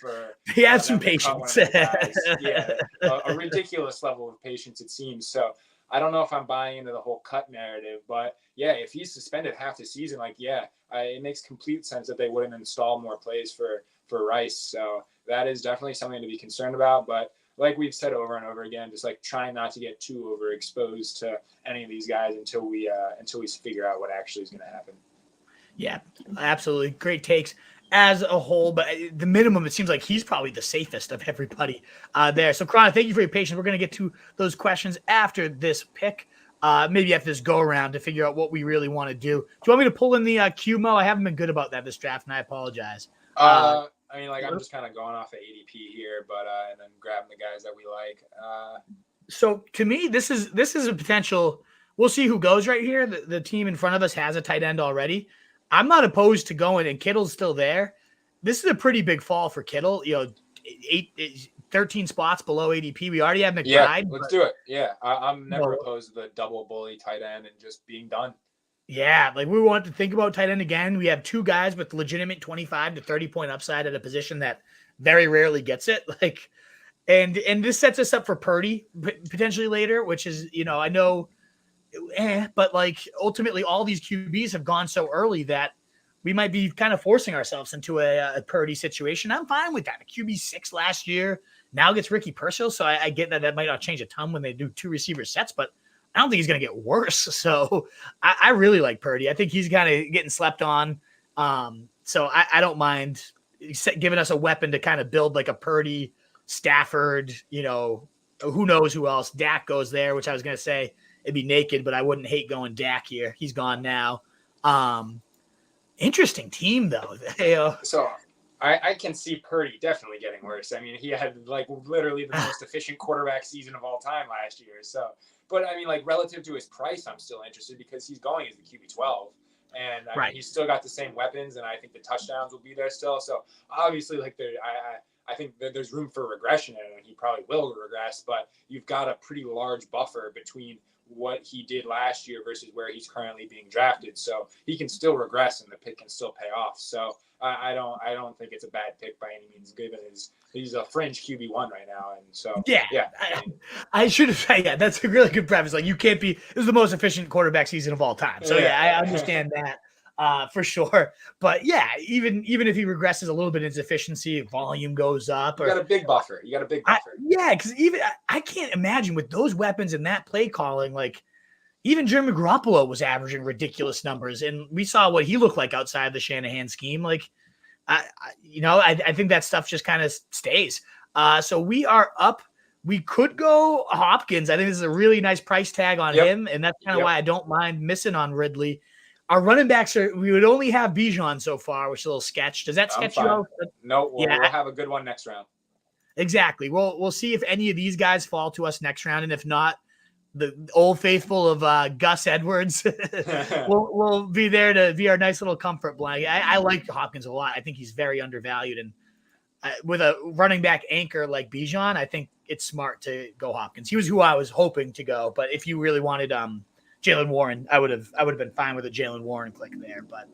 for. He has some patience. A ridiculous level of patience, it seems. So I don't know if I'm buying into the whole cut narrative, but yeah, if he's suspended half the season, like, it makes complete sense that they wouldn't install more plays for Rice. So that is definitely something to be concerned about, but like we've said over and over again, just like trying not to get too overexposed to any of these guys until we figure out what actually is going to happen. Yeah, absolutely. Great takes as a whole, but the minimum, it seems like he's probably the safest of everybody there. So Cron, thank you for your patience. We're going to get to those questions after this pick, maybe after this go around to figure out what we really want to do. Do you want me to pull in the QMO? I haven't been good about that this draft, and I apologize. I mean, like, I'm just kind of going off of ADP here, but and then grabbing the guys that we like. So to me, this is a potential. We'll see who goes right here. The team in front of us has a tight end already. I'm not opposed to going, and Kittle's still there. This is a pretty big fall for Kittle. 13 spots below ADP. We already have McBride. Yeah, let's do it. Yeah, I'm never opposed to the double bully tight end and just being done. Yeah, like we want to think about tight end again. We have 2 guys with legitimate 25 to 30 point upside at a position that very rarely gets it. Like, and this sets us up for Purdy potentially later, which is, I know, but like ultimately all these QBs have gone so early that we might be kind of forcing ourselves into a Purdy situation. I'm fine with that. A QB 6 last year now gets Ricky Purcell. So I get that might not change a ton when they do 2 receiver sets, but I don't think he's going to get worse. So I really like Purdy. I think he's kind of getting slept on. So I don't mind giving us a weapon to kind of build like a Purdy, Stafford, who knows who else. Dak goes there, which I was going to say it'd be naked, but I wouldn't hate going Dak here. He's gone now. Interesting team, though. So I can see Purdy definitely getting worse. I mean, he had like literally the most efficient quarterback season of all time last year. So, but I mean, like relative to his price, I'm still interested because he's going as the QB12. And I mean, he's still got the same weapons, and I think the touchdowns will be there still. So obviously, like I think that there's room for regression, and he probably will regress. But you've got a pretty large buffer between what he did last year versus where he's currently being drafted. So he can still regress, and the pick can still pay off. So I don't think it's a bad pick by any means, given he's a fringe QB1 right now. And so yeah. I should have said, yeah, that's a really good preface. Like, you can't be, this is the most efficient quarterback season of all time. So yeah, I understand that for sure. But yeah, even if he regresses a little bit in his efficiency, volume goes up. You got a big buffer. Yeah, because even I can't imagine with those weapons and that play calling, like even Jimmy Garoppolo was averaging ridiculous numbers, and we saw what he looked like outside the Shanahan scheme. Like, I think that stuff just kind of stays. So we are up. We could go Hopkins. I think this is a really nice price tag on him, and that's kind of why I don't mind missing on Ridley. Our running backs we would only have Bijan so far, which is a little sketch. Does that sketch you out? No, we'll have a good one next round. Exactly. We'll see if any of these guys fall to us next round, and if not, the old faithful of Gus Edwards will be there to be our nice little comfort blanket. I like Hopkins a lot. I think he's very undervalued, and with a running back anchor like Bijan, I think it's smart to go Hopkins. He was who I was hoping to go, but if you really wanted Jalen Warren, I would have been fine with a Jalen Warren click there, but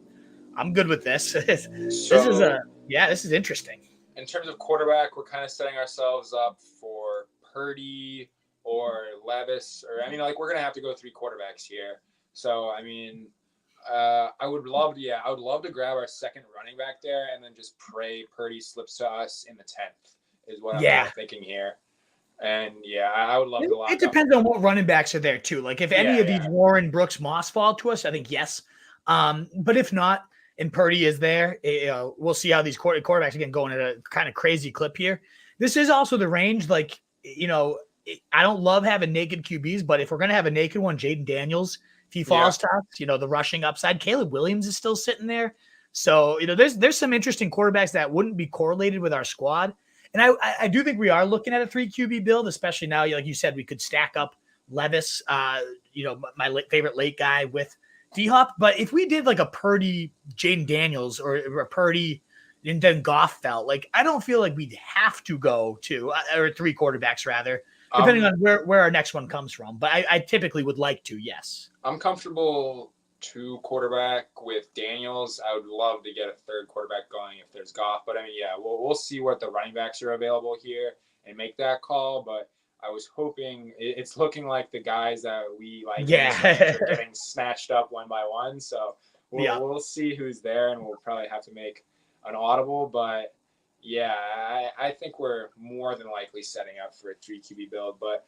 I'm good with this. This is interesting. In terms of quarterback, we're kind of setting ourselves up for Purdy or Levis, or I mean, like, we're gonna have to go 3 quarterbacks here. So I mean, I would love to grab our second running back there, and then just pray Purdy slips to us in the 10th. Is what I'm thinking here. And I would love to lock it depends on what running backs are there too. Like if any of these Warren, Brooks, Moss fall to us, I think yes. But if not, and Purdy is there, we'll see how these quarterbacks again going at a kind of crazy clip here. This is also the range. Like, I don't love having naked QBs, but if we're going to have a naked one, Jaden Daniels, if he falls to us, the rushing upside, Caleb Williams is still sitting there. So, there's some interesting quarterbacks that wouldn't be correlated with our squad. And I do think we are looking at a 3 QB build, especially now, like you said, we could stack up Levis, my favorite late guy with D-Hop. But if we did like a Purdy, Jaden Daniels, or a Purdy, and then Goff felt, like, I don't feel like we'd have to go to, or 3 quarterbacks rather, depending on where our next one comes from. But I typically would like to, yes. I'm comfortable 2 quarterback with Daniels. I would love to get a 3rd quarterback going if there's Goff. But I mean, we'll see what the running backs are available here and make that call. But I was hoping it's looking like the guys that we like are getting snatched up one by one. So we'll see who's there, and we'll probably have to make an audible. But I think we're more than likely setting up for a 3 QB build. But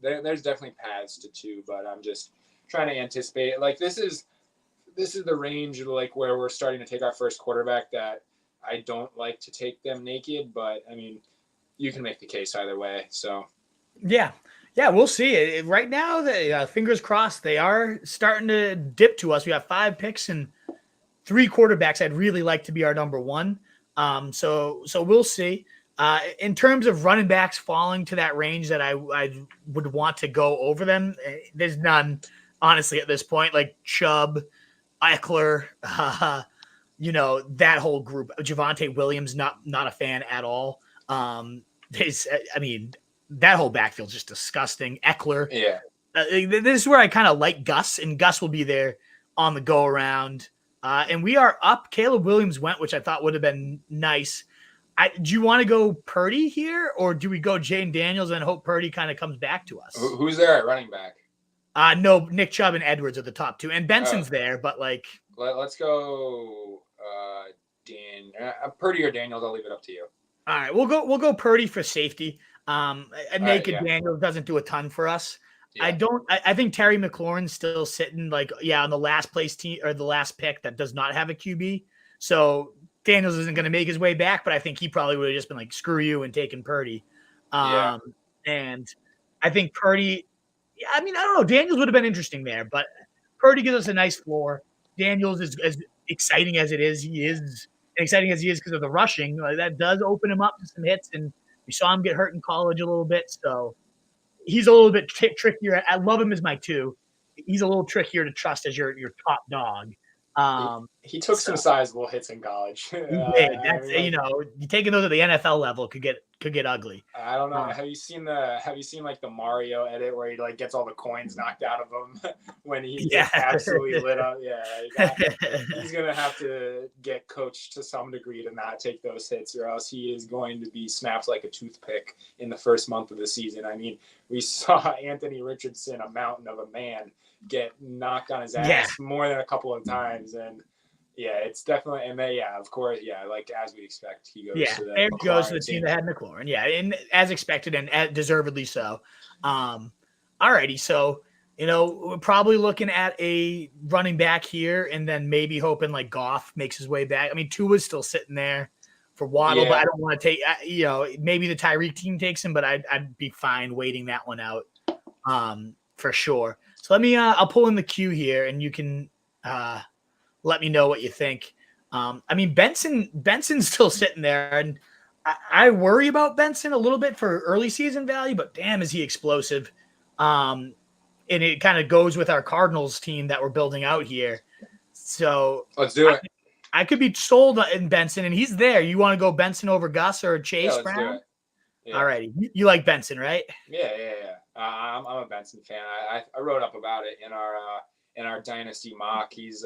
there's definitely paths to 2, but I'm just trying to anticipate. Like, this is the range, like, where we're starting to take our first quarterback that I don't like to take them naked, but I mean, you can make the case either way. So yeah, we'll see. Right now, the fingers crossed, they are starting to dip to us. We have 5 picks and 3 quarterbacks I'd really like to be our number 1. So we'll see. In terms of running backs falling to that range that I would want to go over them, there's none, honestly, at this point. Like Chubb, Eckler, that whole group. Javonte Williams, not a fan at all. That whole backfield's just disgusting. Eckler. Yeah. This is where I kind of like Gus, and Gus will be there on the go around. And we are up. Caleb Williams went, which I thought would have been nice. Do you want to go Purdy here, or do we go Jane Daniels and hope Purdy kind of comes back to us? Who's there at running back? No, Nick Chubb and Edwards are the top 2, and Benson's there. But like, let's go Purdy or Daniels. I'll leave it up to you. All right, we'll go Purdy for safety. A naked Daniels doesn't do a ton for us. Yeah. I think Terry McLaurin's still sitting on the last place team or the last pick that does not have a QB. So Daniels isn't going to make his way back, but I think he probably would have just been like, screw you, and taken Purdy. And I think Purdy, I don't know. Daniels would have been interesting there, but Purdy gives us a nice floor. Daniels is as exciting as it is. He is exciting as he is because of the rushing. That does open him up to some hits, and we saw him get hurt in college a little bit. So he's a little bit trickier. I love him as my 2. He's a little trickier to trust as your top dog. He took some sizable hits in college. He did. That's you taking those at the NFL level could get ugly. I don't know. Have you seen like the Mario edit where he like gets all the coins knocked out of him when he gets absolutely lit up? Yeah, he's gonna have to get coached to some degree to not take those hits, or else he is going to be snapped like a toothpick in the first month of the season. I mean, we saw Anthony Richardson, a mountain of a man, get knocked on his ass more than a couple of times, and it's definitely, and then of course, like as we expect, he goes to the goes to the team that had McLaurin, and as expected and deservedly so. Alrighty, so we're probably looking at a running back here, and then maybe hoping like Goff makes his way back. I mean, Tua's still sitting there for Waddle, but I don't want to take, maybe the Tyreek team takes him, but I'd be fine waiting that one out, for sure. So let me, I'll pull in the queue here, and you can let me know what you think. I mean, Benson's still sitting there, and I worry about Benson a little bit for early season value, but damn, is he explosive. And it kind of goes with our Cardinals team that we're building out here. So let's do it. I could be sold in Benson, and he's there. You want to go Benson over Gus or Chase Brown? All righty. You like Benson, right? Yeah. I'm a Benson fan. I wrote up about it in our dynasty mock. He's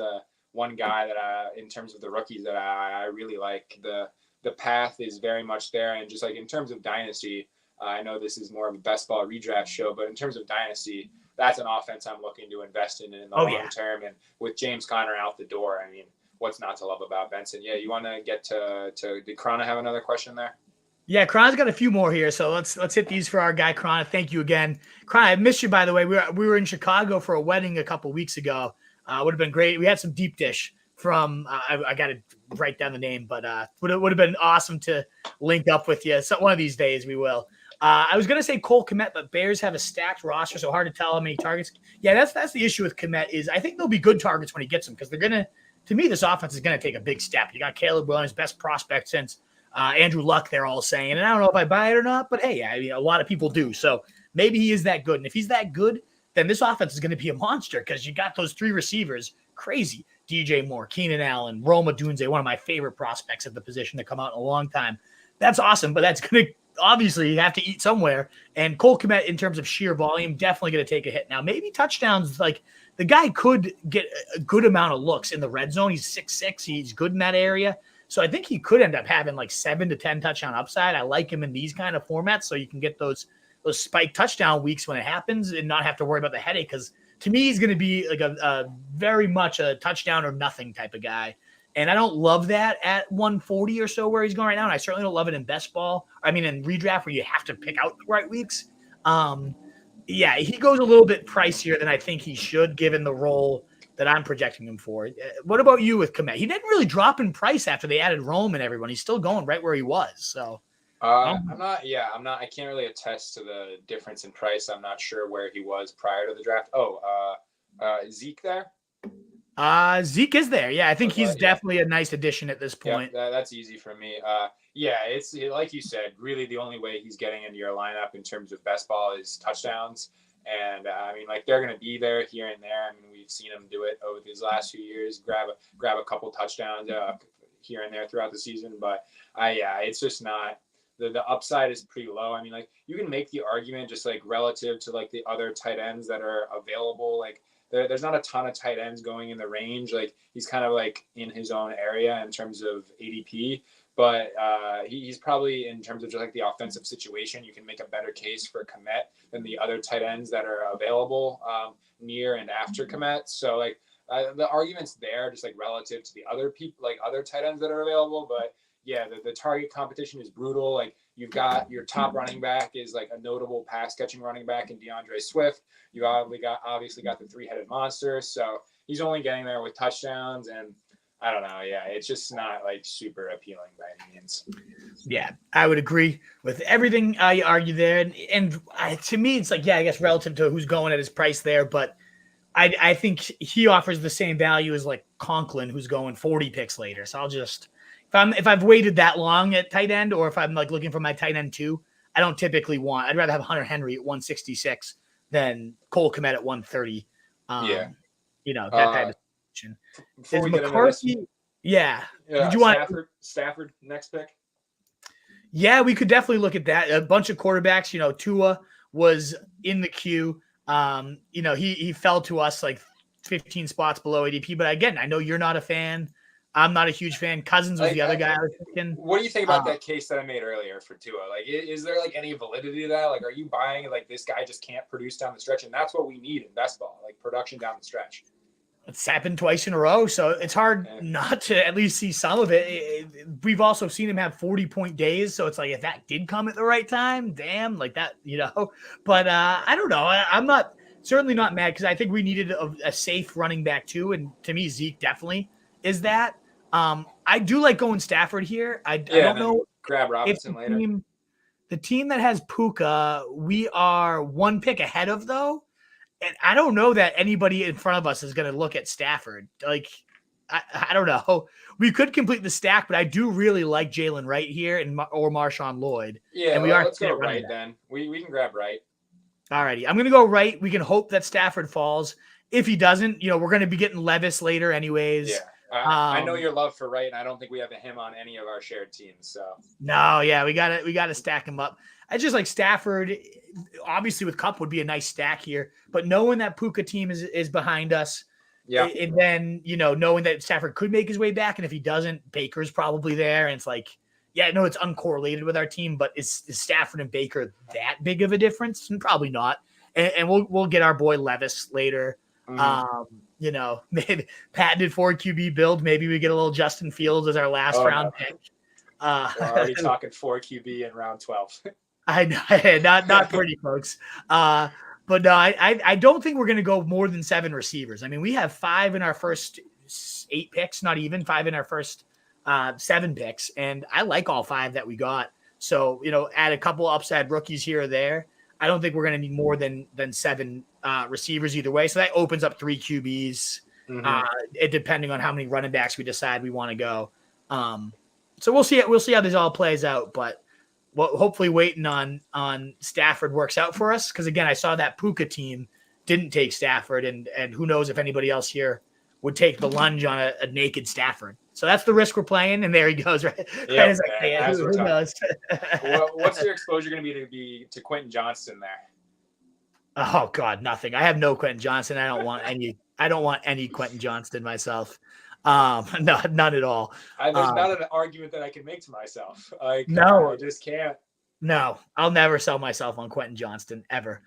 one guy that in terms of the rookies that I really like. The path is very much there, and just like in terms of dynasty, I know this is more of a best ball redraft show, but in terms of dynasty, that's an offense I'm looking to invest in the long term. And with James Conner out the door, I mean, what's not to love about Benson? Yeah, you want to get to did Krana have another question there? Yeah, Krana's got a few more here, so let's hit these for our guy Krana. Thank you again, Krana. I missed you, by the way. We were in Chicago for a wedding a couple weeks ago. Would have been great. We had some deep dish from I got to write down the name, but would have been awesome to link up with you. So one of these days we will. I was gonna say Cole Kmet, but Bears have a stacked roster, so hard to tell how many targets. Yeah, that's the issue with Kmet is I think they'll be good targets when he gets them because they're gonna. To me, this offense is gonna take a big step. You got Caleb Williams, best prospect since Andrew Luck. They're all saying, and I don't know if I buy it or not, but hey, I mean a lot of people do. So maybe he is that good, and if he's that good, then this offense is going to be a monster because you got those 3 receivers, crazy. DJ Moore, Keenan Allen, Roma Dunze, one of my favorite prospects at the position to come out in a long time. That's awesome, but that's going to obviously you have to eat somewhere. And Cole Kmet, in terms of sheer volume, definitely going to take a hit. Now, maybe touchdowns, like the guy could get a good amount of looks in the red zone. He's 6'6", he's good in that area. So I think he could end up having like 7 to 10 touchdown upside. I like him in these kind of formats so you can get those spike touchdown weeks when it happens and not have to worry about the headache. Because to me, he's going to be like a very much a touchdown or nothing type of guy. And I don't love that at 140 or so where he's going right now. And I certainly don't love it in best ball. I mean, in redraft where you have to pick out the right weeks. He goes a little bit pricier than I think he should, given the role that I'm projecting him for. What about you with Kmet? He didn't really drop in price after they added Rome and everyone. He's still going right where he was. So I'm not. I can't really attest to the difference in price. I'm not sure where he was prior to the draft. Zeke there? Zeke is there. Yeah, I think he's definitely a nice addition at this point. Yeah, that's easy for me. It's like you said, really the only way he's getting into your lineup in terms of best ball is touchdowns. And I mean, like they're going to be there here and there. I mean, we've seen him do it over these last few years, grab a couple touchdowns here and there throughout the season. But it's just not. The upside is pretty low. I mean, like you can make the argument just like relative to like the other tight ends that are available. Like there's not a ton of tight ends going in the range. Like he's kind of like in his own area in terms of ADP, but he's probably in terms of just like the offensive situation, you can make a better case for Kmet than the other tight ends that are available near and after Kmet. So like the argument's there just like relative to the other people, like other tight ends that are available, but yeah, the target competition is brutal. Like you've got your top running back is like a notable pass catching running back in DeAndre Swift. You obviously got the 3-headed monster. So he's only getting there with touchdowns, and I don't know. Yeah, it's just not like super appealing by any means. Yeah, I would agree with everything you argue there. And to me, it's like, I guess relative to who's going at his price there, but I think he offers the same value as like Conklin, who's going 40 picks later. So I'll just if I've waited that long at tight end, or if I'm like looking for my tight end too, I don't typically want. I'd rather have Hunter Henry at 166 than Cole Kmet at 130. Yeah. That type of situation. Before Is we McCarthy? get into Yeah. this, Did you want Stafford next pick? Yeah, we could definitely look at that. A bunch of quarterbacks. Tua was in the queue. He fell to us like 15 spots below ADP. But again, I know you're not a fan. I'm not a huge fan. Cousins was the other guy I was thinking. What do you think about that case that I made earlier for Tua? Like, is there like any validity to that? Like, are you buying like this guy just can't produce down the stretch? And that's what we need in best ball, like production down the stretch. It's happened twice in a row, so it's hard not to at least see some of it. We've also seen him have 40-point days, so it's like if that did come at the right time, damn, like that, But I don't know. I'm certainly not mad because I think we needed a safe running back too, and to me, Zeke definitely is that. I do like going Stafford here. I don't know. Grab Robinson later. The team that has Puka, we are one pick ahead of though. And I don't know that anybody in front of us is going to look at Stafford. Like, I don't know. We could complete the stack, but I do really like Jalen Wright here or Marshawn Lloyd. Yeah, and let's go Wright then. We can grab Wright. Alrighty, I'm going to go Wright. We can hope that Stafford falls. If he doesn't, we're going to be getting Levis later anyways. Yeah. I know your love for Wright, and I don't think we have him on any of our shared teams. So no, yeah, we got to stack him up. I just like Stafford. Obviously, with Kupp would be a nice stack here, but knowing that Puka team is behind us, and then knowing that Stafford could make his way back, and if he doesn't, Baker's probably there, and it's like, it's uncorrelated with our team, but is Stafford and Baker that big of a difference? And probably not. And we'll get our boy Levis later. Maybe patented 4 QB build. Maybe we get a little Justin Fields as our last round pick. We're already talking 4 QB in round 12. I know, not pretty, folks. But no, I don't think we're going to go more than 7 receivers. I mean, we have 5 in our first 8 picks, not even 5 in our first 7 picks, and I like all 5 that we got. So add a couple upside rookies here or there. I don't think we're going to need more than 7 receivers either way. So that opens up 3 QBs, depending on how many running backs we decide we want to go. So we'll see. We'll see how this all plays out. But hopefully, waiting on Stafford works out for us. Because again, I saw that Puka team didn't take Stafford, and who knows if anybody else here would take the lunge on a naked Stafford. So that's the risk we're playing, and there he goes. Right? Yeah. Who knows? What's your exposure going to be to Quentin Johnston there? Oh God, nothing. I have no Quentin Johnston. I don't want any Quentin Johnston myself. No, none at all. There's not an argument that I can make to myself. No, I just can't. No, I'll never sell myself on Quentin Johnston ever.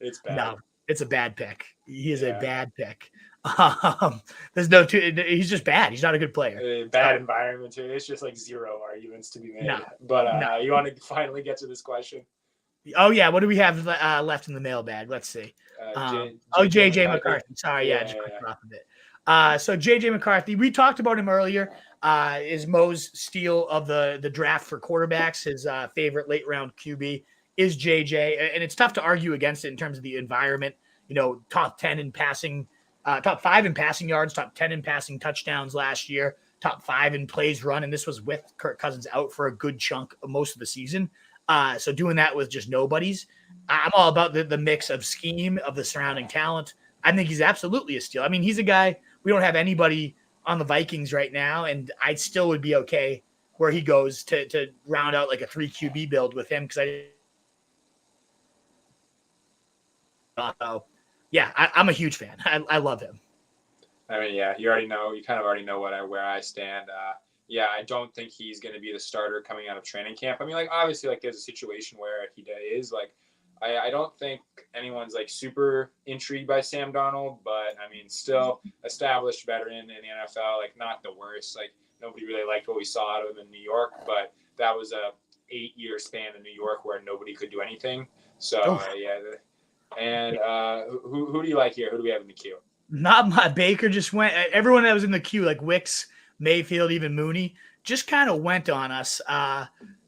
It's bad. No, it's a bad pick. He is a bad pick. There's he's just bad. He's not a good player. Bad environment too. It's just like 0 arguments to be made. No, but you want to finally get to this question? Oh yeah, what do we have left in the mailbag? Let's see. JJ McCarthy. Sorry, I just clicked off a bit. So JJ McCarthy, we talked about him earlier. Is Mo's steal of the draft for quarterbacks. His favorite late round QB is JJ, and it's tough to argue against it in terms of the environment. Top 10 in passing, top 5 in passing yards, top 10 in passing touchdowns last year, top 5 in plays run, and this was with Kirk Cousins out for a good chunk of most of the season. So doing that with just nobodies, I'm all about the mix of scheme of the surrounding talent. I think he's absolutely a steal. I mean, he's a guy, we don't have anybody on the Vikings right now, and I still would be okay where he goes to round out like a 3 QB build with him. Cause I'm a huge fan. I love him. I mean, yeah, you kind of already know where I stand. I don't think he's going to be the starter coming out of training camp. I mean, like, obviously, like, there's a situation where he is, like, I don't think anyone's, like, super intrigued by Sam Darnold, but, I mean, still established veteran in the NFL, like, not the worst. Like, nobody really liked what we saw out of him in New York, but that was a 8-year span in New York where nobody could do anything. So, And who do you like here? Who do we have in the queue? Not my Baker just went. Everyone that was in the queue, like Wicks, Mayfield, even Mooney, just kind of went on us.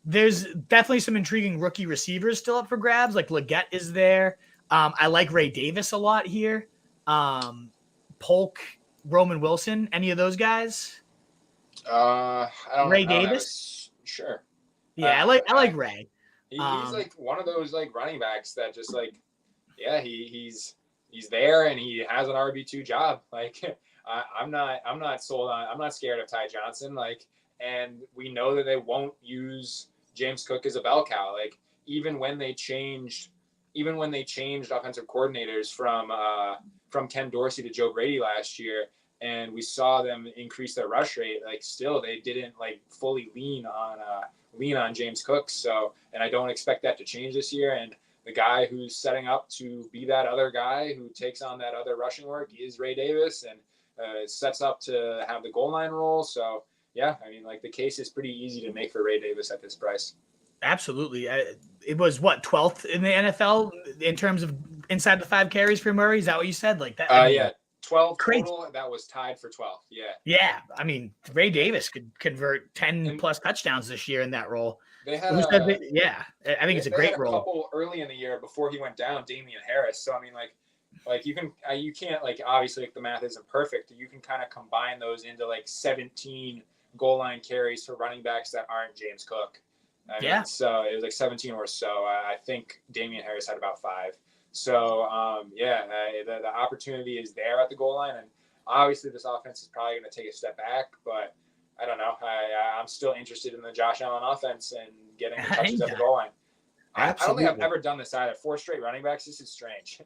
There's definitely some intriguing rookie receivers still up for grabs. Like Leggett is there. I like Ray Davis a lot here. Polk, Roman Wilson, any of those guys? I don't. Ray I don't have Davis? sure. Yeah, I like Ray. He's like one of those like running backs that just like, yeah, he's there and he has an RB2 job. Like, I'm not sold on. I'm not scared of Ty Johnson. Like, and we know that they won't use James Cook as a bell cow. Like, even when they changed offensive coordinators from Ken Dorsey to Joe Brady last year, and we saw them increase their rush rate, like still they didn't like fully lean on James Cook. So, and I don't expect that to change this year. And the guy who's setting up to be that other guy who takes on that other rushing work is Ray Davis, and sets up to have the goal line role. So yeah, I mean, like the case is pretty easy to make for Ray Davis at this price. Absolutely. It was what, 12th in the NFL in terms of inside the 5 carries for Murray. Is that what you said? Like that? I mean, Yeah. 12 crazy. Total. That was tied for 12th. Yeah. Yeah. I mean, Ray Davis could convert 10 plus touchdowns this year in that role. They had yeah. I think it's a great role. A couple early in the year before he went down, Damian Harris. So I mean, like you can't like obviously like the math isn't perfect. You can kind of combine those into like 17 goal line carries for running backs that aren't James Cook. I mean, so it was like 17 or so. I think Damian Harris had about 5. So, the opportunity is there at the goal line. And obviously this offense is probably going to take a step back, but I don't know. I'm still interested in the Josh Allen offense and getting the touches at the goal line. I don't think I've ever done this either. 4 straight running backs. This is strange.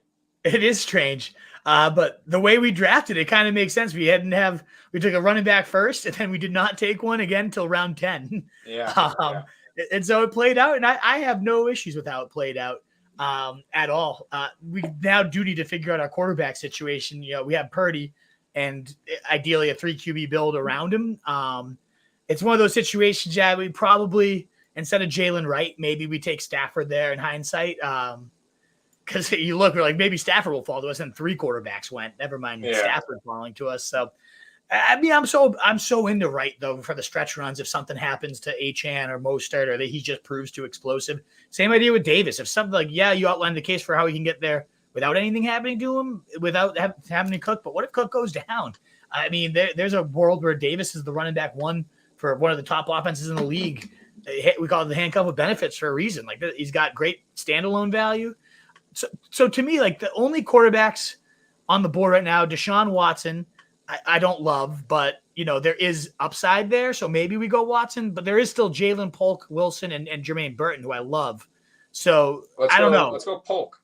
It is strange. But the way we drafted it kind of makes sense. We took a running back first, and then we did not take one again until round 10. Yeah. And so it played out, and I have no issues with how it played out at all. We now do need to figure out our quarterback situation. You know, we have Purdy and ideally a 3 QB build around him. It's one of those situations that we probably, instead of Jalen Wright, maybe we take Stafford there in hindsight. Because you look, we're like, maybe Stafford will fall to us, and 3 quarterbacks went. Never mind Stafford falling to us. So, I mean, I'm so into Wright though for the stretch runs. If something happens to Achane or Mostert, or that he just proves too explosive. Same idea with Davis. If something like, you outlined the case for how he can get there without anything happening to him, without having to Cook. But what if Cook goes down? I mean, there's a world where Davis is the running back 1 for one of the top offenses in the league. We call it the handcuff of benefits for a reason. Like, he's got great standalone value. So to me, like, the only quarterbacks on the board right now, Deshaun Watson, I don't love, but there is upside there. So maybe we go Watson, but there is still Jalen, Polk, Wilson, and Jermaine Burton, who I love. So I don't know. Let's go Polk.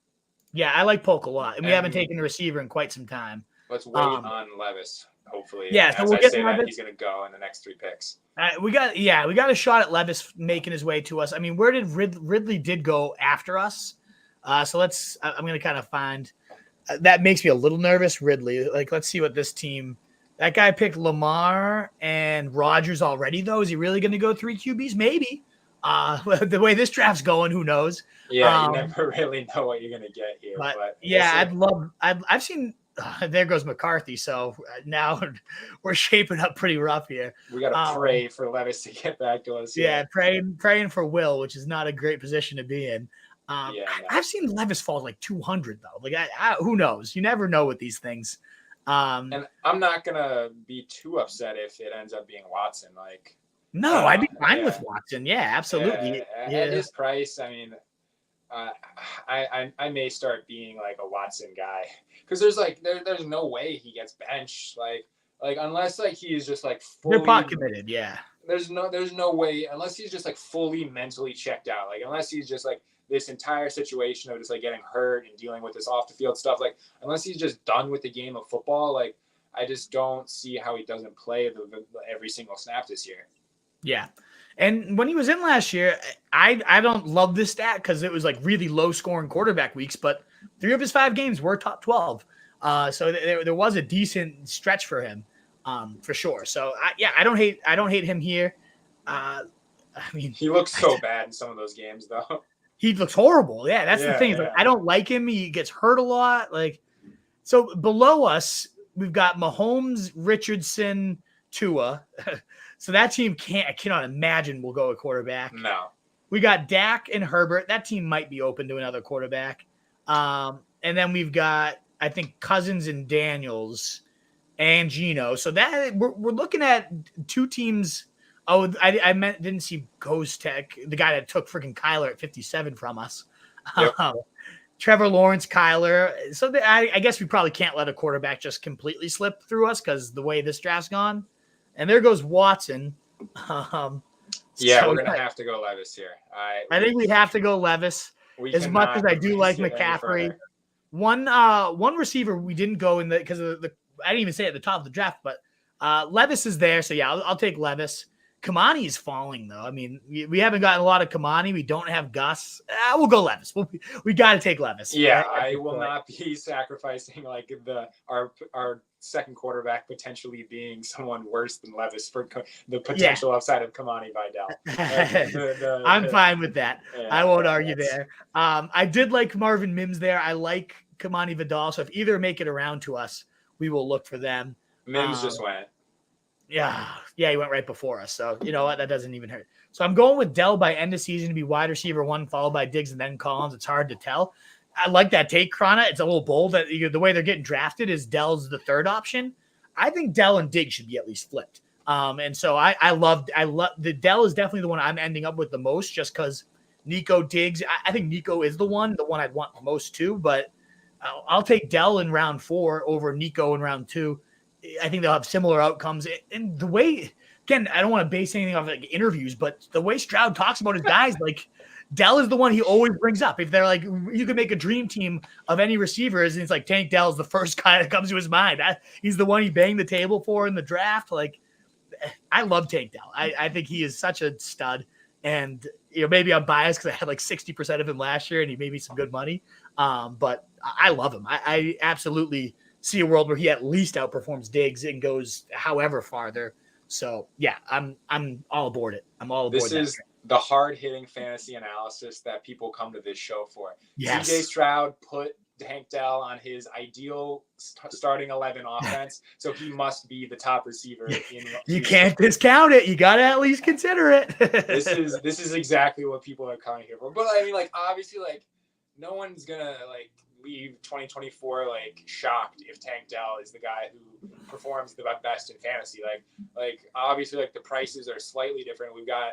Yeah, I like Polk a lot, and we haven't taken a receiver in quite some time. Let's wait on Levis, hopefully. Yeah, so we'll get Levis. He's going to go in the next 3 picks. We got a shot at Levis making his way to us. I mean, where did Ridley did go after us? So I'm going to kind of find that makes me a little nervous. Ridley, like, let's see what this team, that guy picked Lamar and Rodgers already though. Is he really going to go 3 QBs? Maybe. The way this draft's going, who knows? Yeah. You never really know what you're going to get here. But yeah, I've seen, there goes McCarthy. So now we're shaping up pretty rough here. We got to pray for Levis to get back to us. Yeah. Praying for Will, which is not a great position to be in. I've seen Levis fall like 200 though. Like, who knows? You never know with these things. And I'm not gonna be too upset if it ends up being Watson. Like, no, I'd be fine with Watson. Yeah, absolutely. At his price, I mean, I may start being like a Watson guy, because there's no way he gets benched. Like unless like he is just like fully pot committed. Yeah. There's no way, unless he's just like fully mentally checked out. Like, unless he's just like this entire situation of just like getting hurt and dealing with this off the field stuff, like unless he's just done with the game of football, like I just don't see how he doesn't play every single snap this year. Yeah. And when he was in last year, I don't love this stat because it was like really low scoring quarterback weeks, but 3 of his 5 games were top 12. So there was a decent stretch for him, for sure. So I don't hate him here. I mean, he looks so bad in some of those games though. He looks horrible. Yeah, that's the thing. Like, I don't like him. He gets hurt a lot. Like, so below us, we've got Mahomes, Richardson, Tua. So that team I cannot imagine will go a quarterback. No. We got Dak and Herbert. That team might be open to another quarterback. And then we've got I think Cousins and Daniels and Geno. So that we're looking at two teams. Oh, didn't see Ghost Tech, the guy that took freaking Kyler at 57 from us. Yep. Trevor Lawrence, Kyler. So I guess we probably can't let a quarterback just completely slip through us because the way this draft's gone. And there goes Watson. We're So, gonna have to go Levis here. I think we have to go Levis. As much as I do like McCaffrey, one receiver we didn't go in because of the I didn't even say it at the top of the draft, but Levis is there. So yeah, I'll take Levis. Kamani is falling though. I mean, we haven't gotten a lot of Kamani. We don't have Gus. We'll go Levis. We got to take Levis. Yeah, right? I will not be sacrificing like our second quarterback potentially being someone worse than Levis for the potential upside of Kamani Vidal. I'm fine with that. Yeah, I won't argue there. I did like Marvin Mims there. I like Kamani Vidal. So if either make it around to us, we will look for them. Mims just went. Yeah, he went right before us. So you know what? That doesn't even hurt. So I'm going with Dell by end of season to be wide receiver 1, followed by Diggs and then Collins. It's hard to tell. I like that take, Krana. It's a little bold that the way they're getting drafted is Dell's the third option. I think Dell and Diggs should be at least flipped. And so I love the Dell is definitely the one I'm ending up with the most just because Nico Diggs. I think Nico is the one I'd want the most too. But I'll take Dell in round 4 over Nico in round 2. I think they'll have similar outcomes. And the way, again, I don't want to base anything off like interviews, but the way Stroud talks about his guys, like Dell is the one he always brings up. If they're like, you could make a dream team of any receivers, and it's like Tank Dell is the first guy that comes to his mind. He's the one he banged the table for in the draft. Like, I love Tank Dell. I think he is such a stud. And maybe I'm biased because I had like 60% of him last year, and he made me some good money. But I love him. I absolutely see a world where he at least outperforms Diggs and goes however farther. So yeah, I'm all aboard it. I'm all aboard. This is the hard-hitting fantasy analysis that people come to this show for. Yes. CJ Stroud put Tank Dell on his ideal starting 11 offense, so he must be the top receiver. You can't discount it. You got to at least consider it. This is exactly what people are coming here for. But I mean, like, obviously, like, no one's gonna like leave 2024 like shocked if Tank Dell is the guy who performs the best in fantasy. Like obviously, like the prices are slightly different. We've got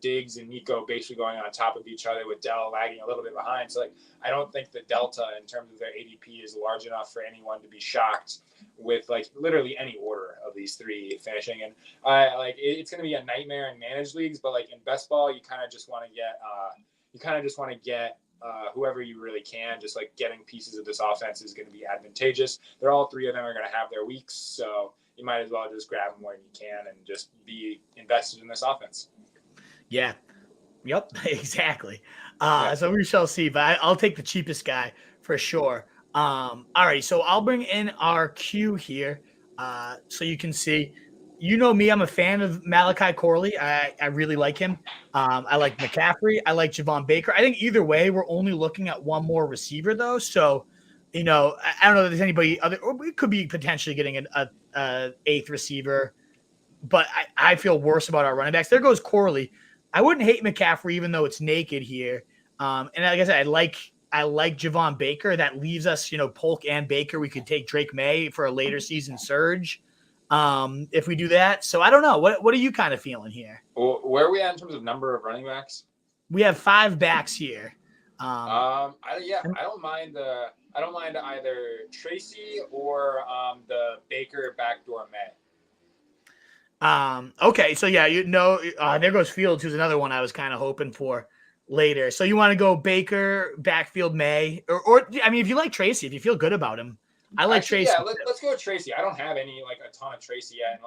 Diggs and Nico basically going on top of each other with Dell lagging a little bit behind. So like I don't think the delta in terms of their ADP is large enough for anyone to be shocked with like literally any order of these three finishing. And it's going to be a nightmare in managed leagues, but like in best ball, you kind of just want to get whoever you really can. Just like getting pieces of this offense is going to be advantageous. They're all three of them are going to have their weeks, so you might as well just grab them when you can and just be invested in this offense. Yeah. Yep. Exactly. So we shall see, but I'll take the cheapest guy for sure. All right. So I'll bring in our queue here. So you can see, me, I'm a fan of Malachi Corley. I really like him. I like McCaffrey. I like Javon Baker. I think either way, we're only looking at one more receiver though. So, I don't know if there's anybody other, or we could be potentially getting an eighth receiver, but I feel worse about our running backs. There goes Corley. I wouldn't hate McCaffrey, even though it's naked here. And like I said, I like Javon Baker. That leaves us, Polk and Baker. We could take Drake May for a later season surge if we do that. So I don't know. What are you kind of feeling here? Well, where are we at in terms of number of running backs? We have 5 backs here. I don't mind either Tracy or the Baker backdoor May. Okay, so yeah, there goes Fields, who's another one I was kind of hoping for later. So you want to go Baker, backfield May, or I mean, if you like Tracy, if you feel good about him, I like Tracy. Yeah, let's go with Tracy. I don't have a ton of Tracy yet, and a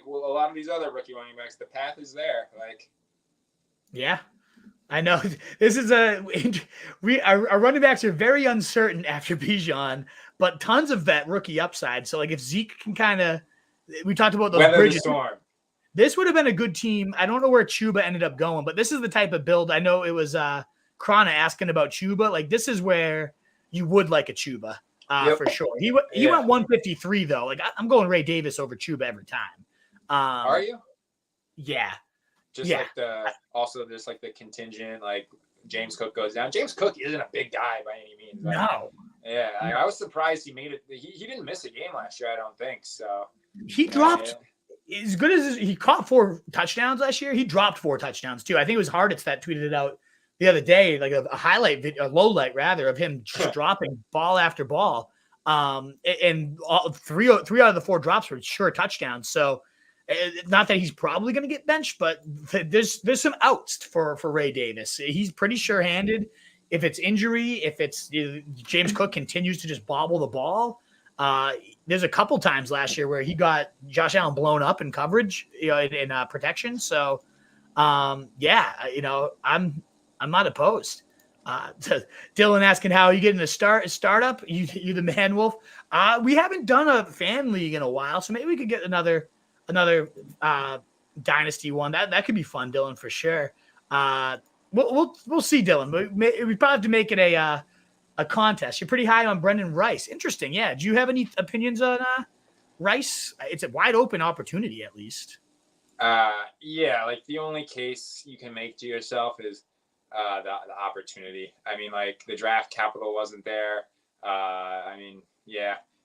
lot of these other rookie running backs, the path is there. Yeah, I know this is our running backs are very uncertain after Bijan, but tons of that rookie upside. So if Zeke can we talked about those weather bridges. The storm. This would have been a good team. I don't know where Chuba ended up going, but this is the type of build. I know it was Krana asking about Chuba. This is where you would like a Chuba for sure. He went 153 though. I'm going Ray Davis over Chuba every time. Are you? Yeah. Just the contingent, James Cook goes down. James Cook isn't a big guy by any means. No. Yeah, I was surprised he made it. He didn't miss a game last year, I don't think. So he dropped as good as he caught 4 touchdowns last year. He dropped 4 touchdowns too. I think it was Harditz that tweeted it out the other day, like a highlight video, a low light rather, of him just dropping ball after ball. And 3 out of the 4 drops were sure touchdowns. So not that he's probably going to get benched, but there's some outs for Ray Davis. He's pretty sure-handed. If it's injury, if it's James Cook continues to just bobble the ball, there's a couple times last year where he got Josh Allen blown up in coverage, in protection. So, I'm not opposed. Dylan asking how you get in a startup. You the man, Wolf. We haven't done a fan league in a while, so maybe we could get another dynasty one. That could be fun, Dylan, for sure. We'll see, Dylan. We probably have to make it a contest. You're pretty high on Brendan Rice. Interesting. Yeah. Do you have any opinions on Rice? It's a wide open opportunity, at least. Yeah. Like the only case you can make to yourself is the opportunity. I mean, like the draft capital wasn't there.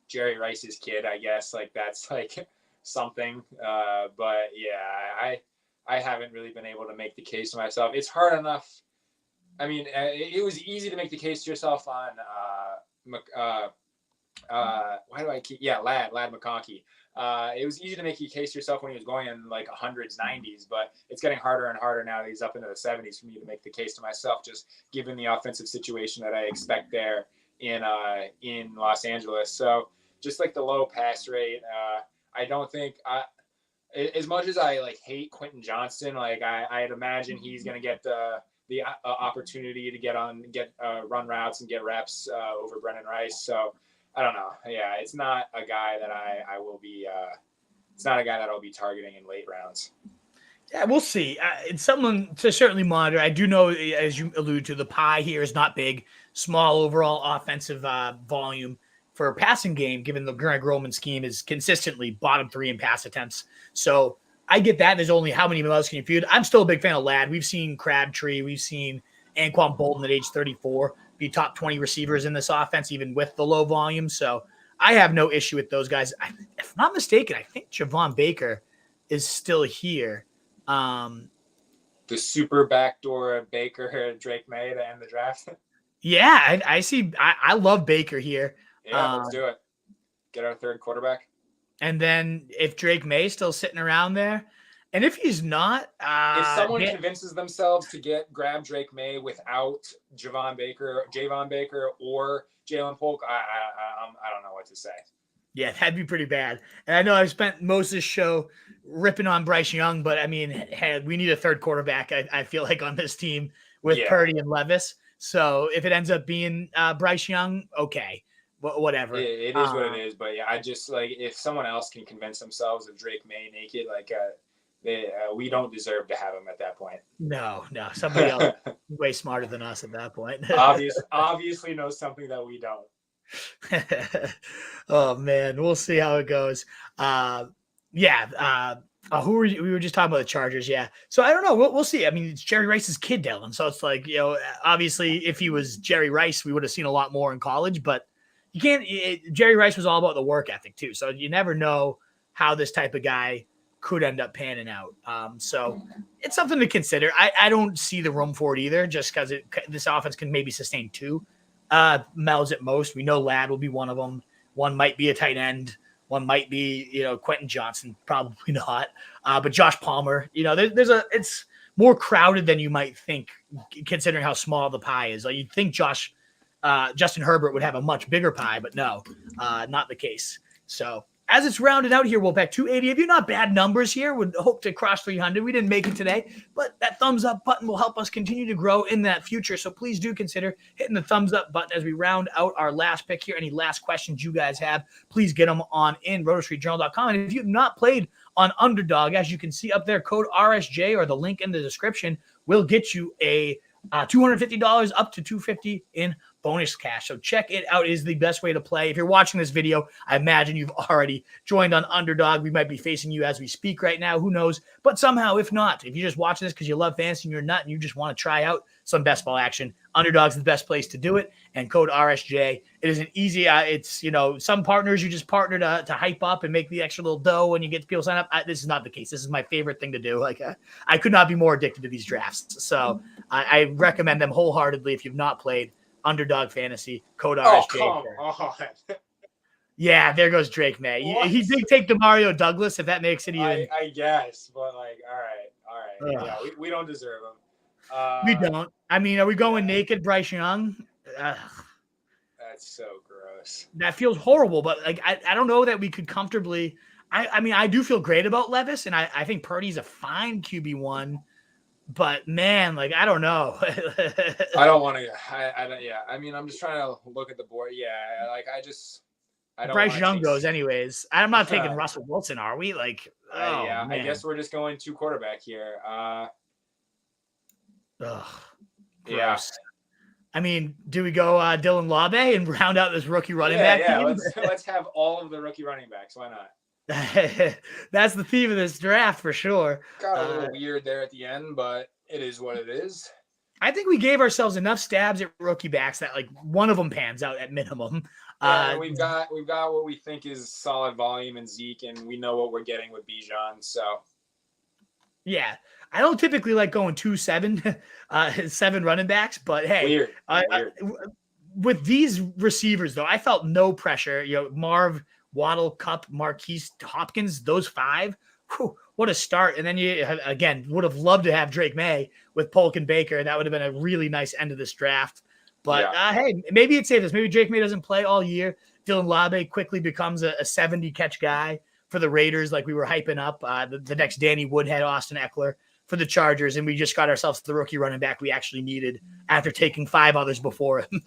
Jerry Rice's kid, I guess. Like that's like something. But yeah, I haven't really been able to make the case to myself. It's hard enough. I mean, it was easy to make the case to yourself on Ladd McConkey. It was easy to make a case to yourself when he was going in like 100s, 90s, but it's getting harder and harder now that he's up into the 70s for me to make the case to myself, just given the offensive situation that I expect there in Los Angeles. So just like the low pass rate, I don't think as much as I like hate Quentin Johnston, like I'd imagine he's going to get the opportunity to get run routes and get reps over Brendan Rice. So I don't know. Yeah, it's not a guy that I will be. It's not a guy that I'll be targeting in late rounds. Yeah, we'll see. It's someone to certainly monitor. I do know, as you allude to, the pie here is not big. Small overall offensive volume for a passing game, given the Greg Roman scheme is consistently bottom 3 in pass attempts. So I get that. There's only how many mouths can you feed? I'm still a big fan of Ladd. We've seen Crabtree. We've seen Anquan Bolton at age 34 be top 20 receivers in this offense, even with the low volume. So I have no issue with those guys. If I'm not mistaken, I think Javon Baker is still here. The super backdoor Baker, Drake May to end the draft. Yeah, I see. I love Baker here. Yeah, let's do it. Get our third quarterback. And then if Drake May's still sitting around there, and if he's not, if someone convinces themselves to grab Drake May without Javon Baker, or Jalen Polk, I don't know what to say. Yeah, that'd be pretty bad. And I know I've spent most of this show ripping on Bryce Young, but I mean, hey, we need a third quarterback. I feel like on this team with Purdy and Levis. So if it ends up being Bryce Young, okay. Whatever. It is what it is, but yeah, I just like if someone else can convince themselves of Drake May naked, like we don't deserve to have him at that point. No, somebody else way smarter than us at that point. Obviously knows something that we don't. Oh man, we'll see how it goes. We were just talking about the Chargers. Yeah. So I don't know. We'll see. I mean, it's Jerry Rice's kid, Dylan. So it's like, obviously if he was Jerry Rice, we would have seen a lot more in college, but you can't. Jerry Rice was all about the work ethic too. So you never know how this type of guy could end up panning out. So it's something to consider. I don't see the room for it either, just because this offense can maybe sustain 2 Mel's at most. We know Ladd will be one of them. One might be a tight end. One might be, Quentin Johnston, probably not. But Josh Palmer, it's more crowded than you might think, considering how small the pie is. Like you'd think Justin Herbert would have a much bigger pie, but no, not the case. So as it's rounded out here, Wolfpack 280. If you're not bad numbers here, would hope to cross 300. We didn't make it today, but that thumbs up button will help us continue to grow in that future. So please do consider hitting the thumbs up button as we round out our last pick here. Any last questions you guys have, please get them on in rotostreetjournal.com. And if you've not played on Underdog, as you can see up there, code RSJ or the link in the description will get you a $250 up to $250 in bonus cash. So check it out. It is the best way to play. If you're watching this video, I imagine you've already joined on Underdog. We might be facing you as we speak right now. Who knows? But somehow, if not, if you're just watching this because you love fantasy and you're not and you just want to try out some best ball action. Underdog's the best place to do it. And code RSJ. It is an easy, it's, some partners you just partner to hype up and make the extra little dough when you get people sign up. This is not the case. This is my favorite thing to do. Like, I could not be more addicted to these drafts. So I recommend them wholeheartedly if you've not played Underdog Fantasy, code RSJ. Oh, come on. Yeah, there goes Drake May. He did take DeMario Douglas, if that makes it even. I guess, but all right. Yeah, we don't deserve him. We don't. I mean, are we going naked, Bryce Young? That's so gross. That feels horrible, but I don't know that we could comfortably. I mean, I do feel great about Levis, and I think Purdy's a fine QB1. But man, I don't know. I don't want to. I don't. Yeah, I mean, I'm just trying to look at the board. Yeah, I don't Bryce Young goes anyways. I'm not taking Russell Wilson, are we? Yeah, man. I guess we're just going 2 quarterback here. Yeah. I mean, do we go Dylan Laube and round out this rookie running back team? Let's have all of the rookie running backs. Why not? That's the theme of this draft for sure. Got a little weird there at the end, but it is what it is. I think we gave ourselves enough stabs at rookie backs that one of them pans out at minimum. We've got what we think is solid volume in Zeke, and we know what we're getting with Bijan. So, yeah, I don't typically like going 2-7, 7 running backs, but hey, weird. With these receivers though, I felt no pressure. Marv, Waddle, Cup, Marquise, Hopkins, those 5. Whew, what a start. And then you, again, would have loved to have Drake May with Polk and Baker. That would have been a really nice end of this draft. But, hey, maybe it saved us. Maybe Drake May doesn't play all year. Dylan Laube quickly becomes a 70-catch guy for the Raiders like we were hyping up. The next Danny Woodhead, Austin Eckler for the Chargers, and we just got ourselves the rookie running back we actually needed after taking 5 others before him.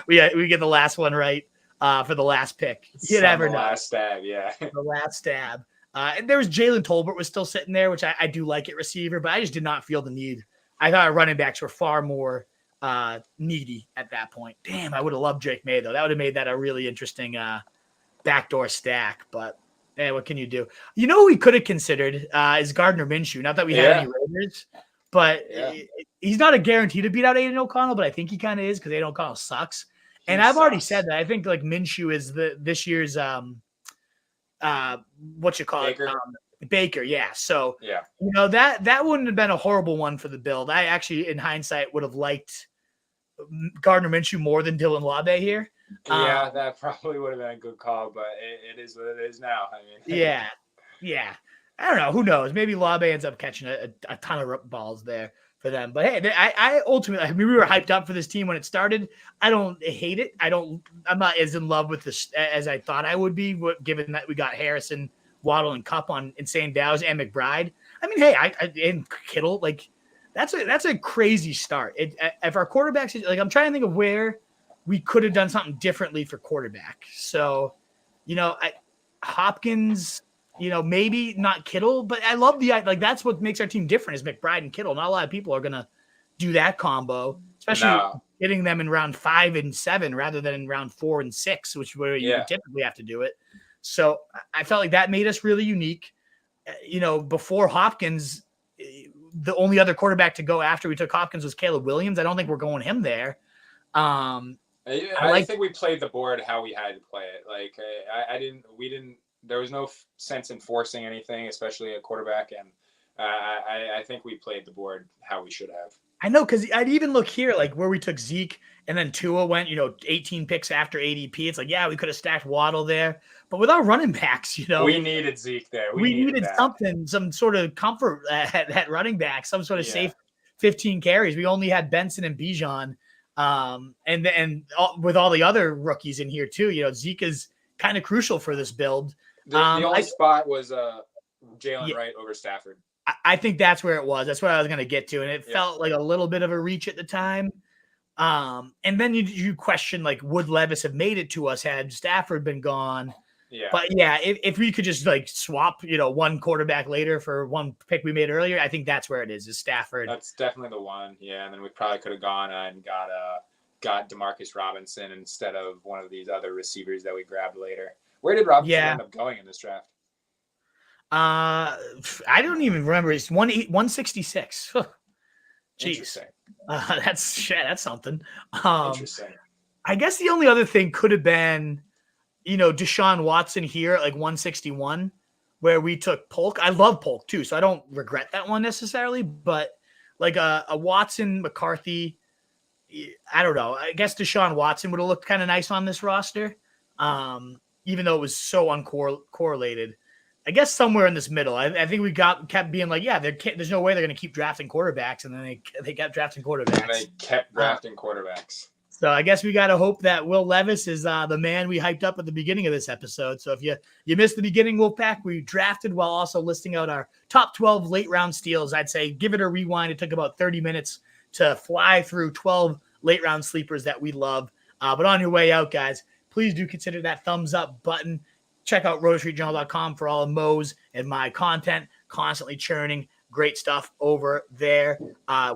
we get the last one right for the last pick. You never know. Last stab, yeah. The last stab. And there was Jalen Tolbert was still sitting there, which I do like at receiver, but I just did not feel the need. I thought our running backs were far more needy at that point. Damn, I would have loved Drake May, though. That would have made that a really interesting backdoor stack. But, hey, what can you do? You know who we could have considered is Gardner Minshew. Not that we had any Raiders, but he's not a guarantee to beat out Aiden O'Connell, but I think he kind of is because Aiden O'Connell sucks. And I've already said that. I think Minshew is this year's Baker, yeah. So that wouldn't have been a horrible one for the build. I actually, in hindsight, would have liked Gardner Minshew more than Dylan Laube here. Yeah, that probably would have been a good call, but it is what it is now. I mean, yeah. I don't know. Who knows? Maybe Laube ends up catching a ton of balls there for them. But hey, I ultimately, we were hyped up for this team when it started. I don't hate it. I'm not as in love with this as I thought I would be, given that we got Harrison, Waddle, and Cup on insane vows and McBride. I mean, hey, and Kittle, that's a crazy start. If our quarterbacks, I'm trying to think of where we could have done something differently for quarterback. So, Hopkins, maybe not Kittle, but I love that's what makes our team different is McBride and Kittle. Not a lot of people are going to do that combo, especially getting them in round 5 and 7 rather than in round 4 and 6, which where you typically have to do it. So I felt like that made us really unique. Before Hopkins, the only other quarterback to go after we took Hopkins was Caleb Williams. I don't think we're going him there. I think we played the board how we had to play it. We didn't. There was no sense in forcing anything, especially a quarterback. And I think we played the board how we should have. I know, because I'd even look here, where we took Zeke and then Tua went, 18 picks after ADP. It's we could have stacked Waddle there. But with our running backs, we needed Zeke there. We needed something, some sort of comfort at running back, some sort of safe 15 carries. We only had Benson and Bijan. And with all the other rookies in here too, Zeke is kind of crucial for this build. The only spot was Jalen Wright over Stafford. I think that's where it was. That's what I was going to get to. And it felt like a little bit of a reach at the time. And then you question, would Levis have made it to us had Stafford been gone? Yeah. But if we could just swap, one quarterback later for one pick we made earlier, I think that's where it is Stafford. That's definitely the one. Yeah. And then we probably could have gone and got Demarcus Robinson instead of one of these other receivers that we grabbed later. Where did Robinson end up going in this draft? I don't even remember. It's 166. Jeez. Interesting. That's something. Interesting. I guess the only other thing could have been, Deshaun Watson here at like 161, where we took Polk. I love Polk too, so I don't regret that one necessarily. But like a Watson, McCarthy, I don't know. I guess Deshaun Watson would have looked kind of nice on this roster, even though it was so uncorrelated. I guess somewhere in this middle. I think we kept being like, yeah, there's no way they're going to keep drafting quarterbacks, and then they kept drafting quarterbacks. And they kept drafting quarterbacks. So I guess we got to hope that Will Levis is the man we hyped up at the beginning of this episode. So if you missed the beginning, Wolfpack, we drafted while also listing out our top 12 late round steals. I'd say give it a rewind. It took about 30 minutes to fly through 12 late round sleepers that we love. But on your way out, guys, please do consider that thumbs up button. Check out rotostreetjournal.com for all of Mo's and my content, constantly churning. Great stuff over there.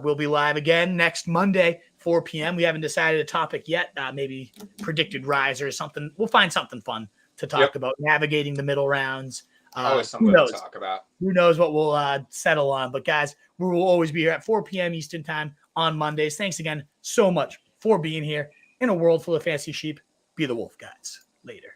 We'll be live again next Monday, 4 p.m. We haven't decided a topic yet. Maybe predicted rise or something. We'll find something fun to talk about. Navigating the middle rounds. Always something to talk about. Who knows what we'll settle on. But, guys, we will always be here at 4 p.m. Eastern time on Mondays. Thanks again so much for being here in a world full of fancy sheep. Be the wolf, guys. Later.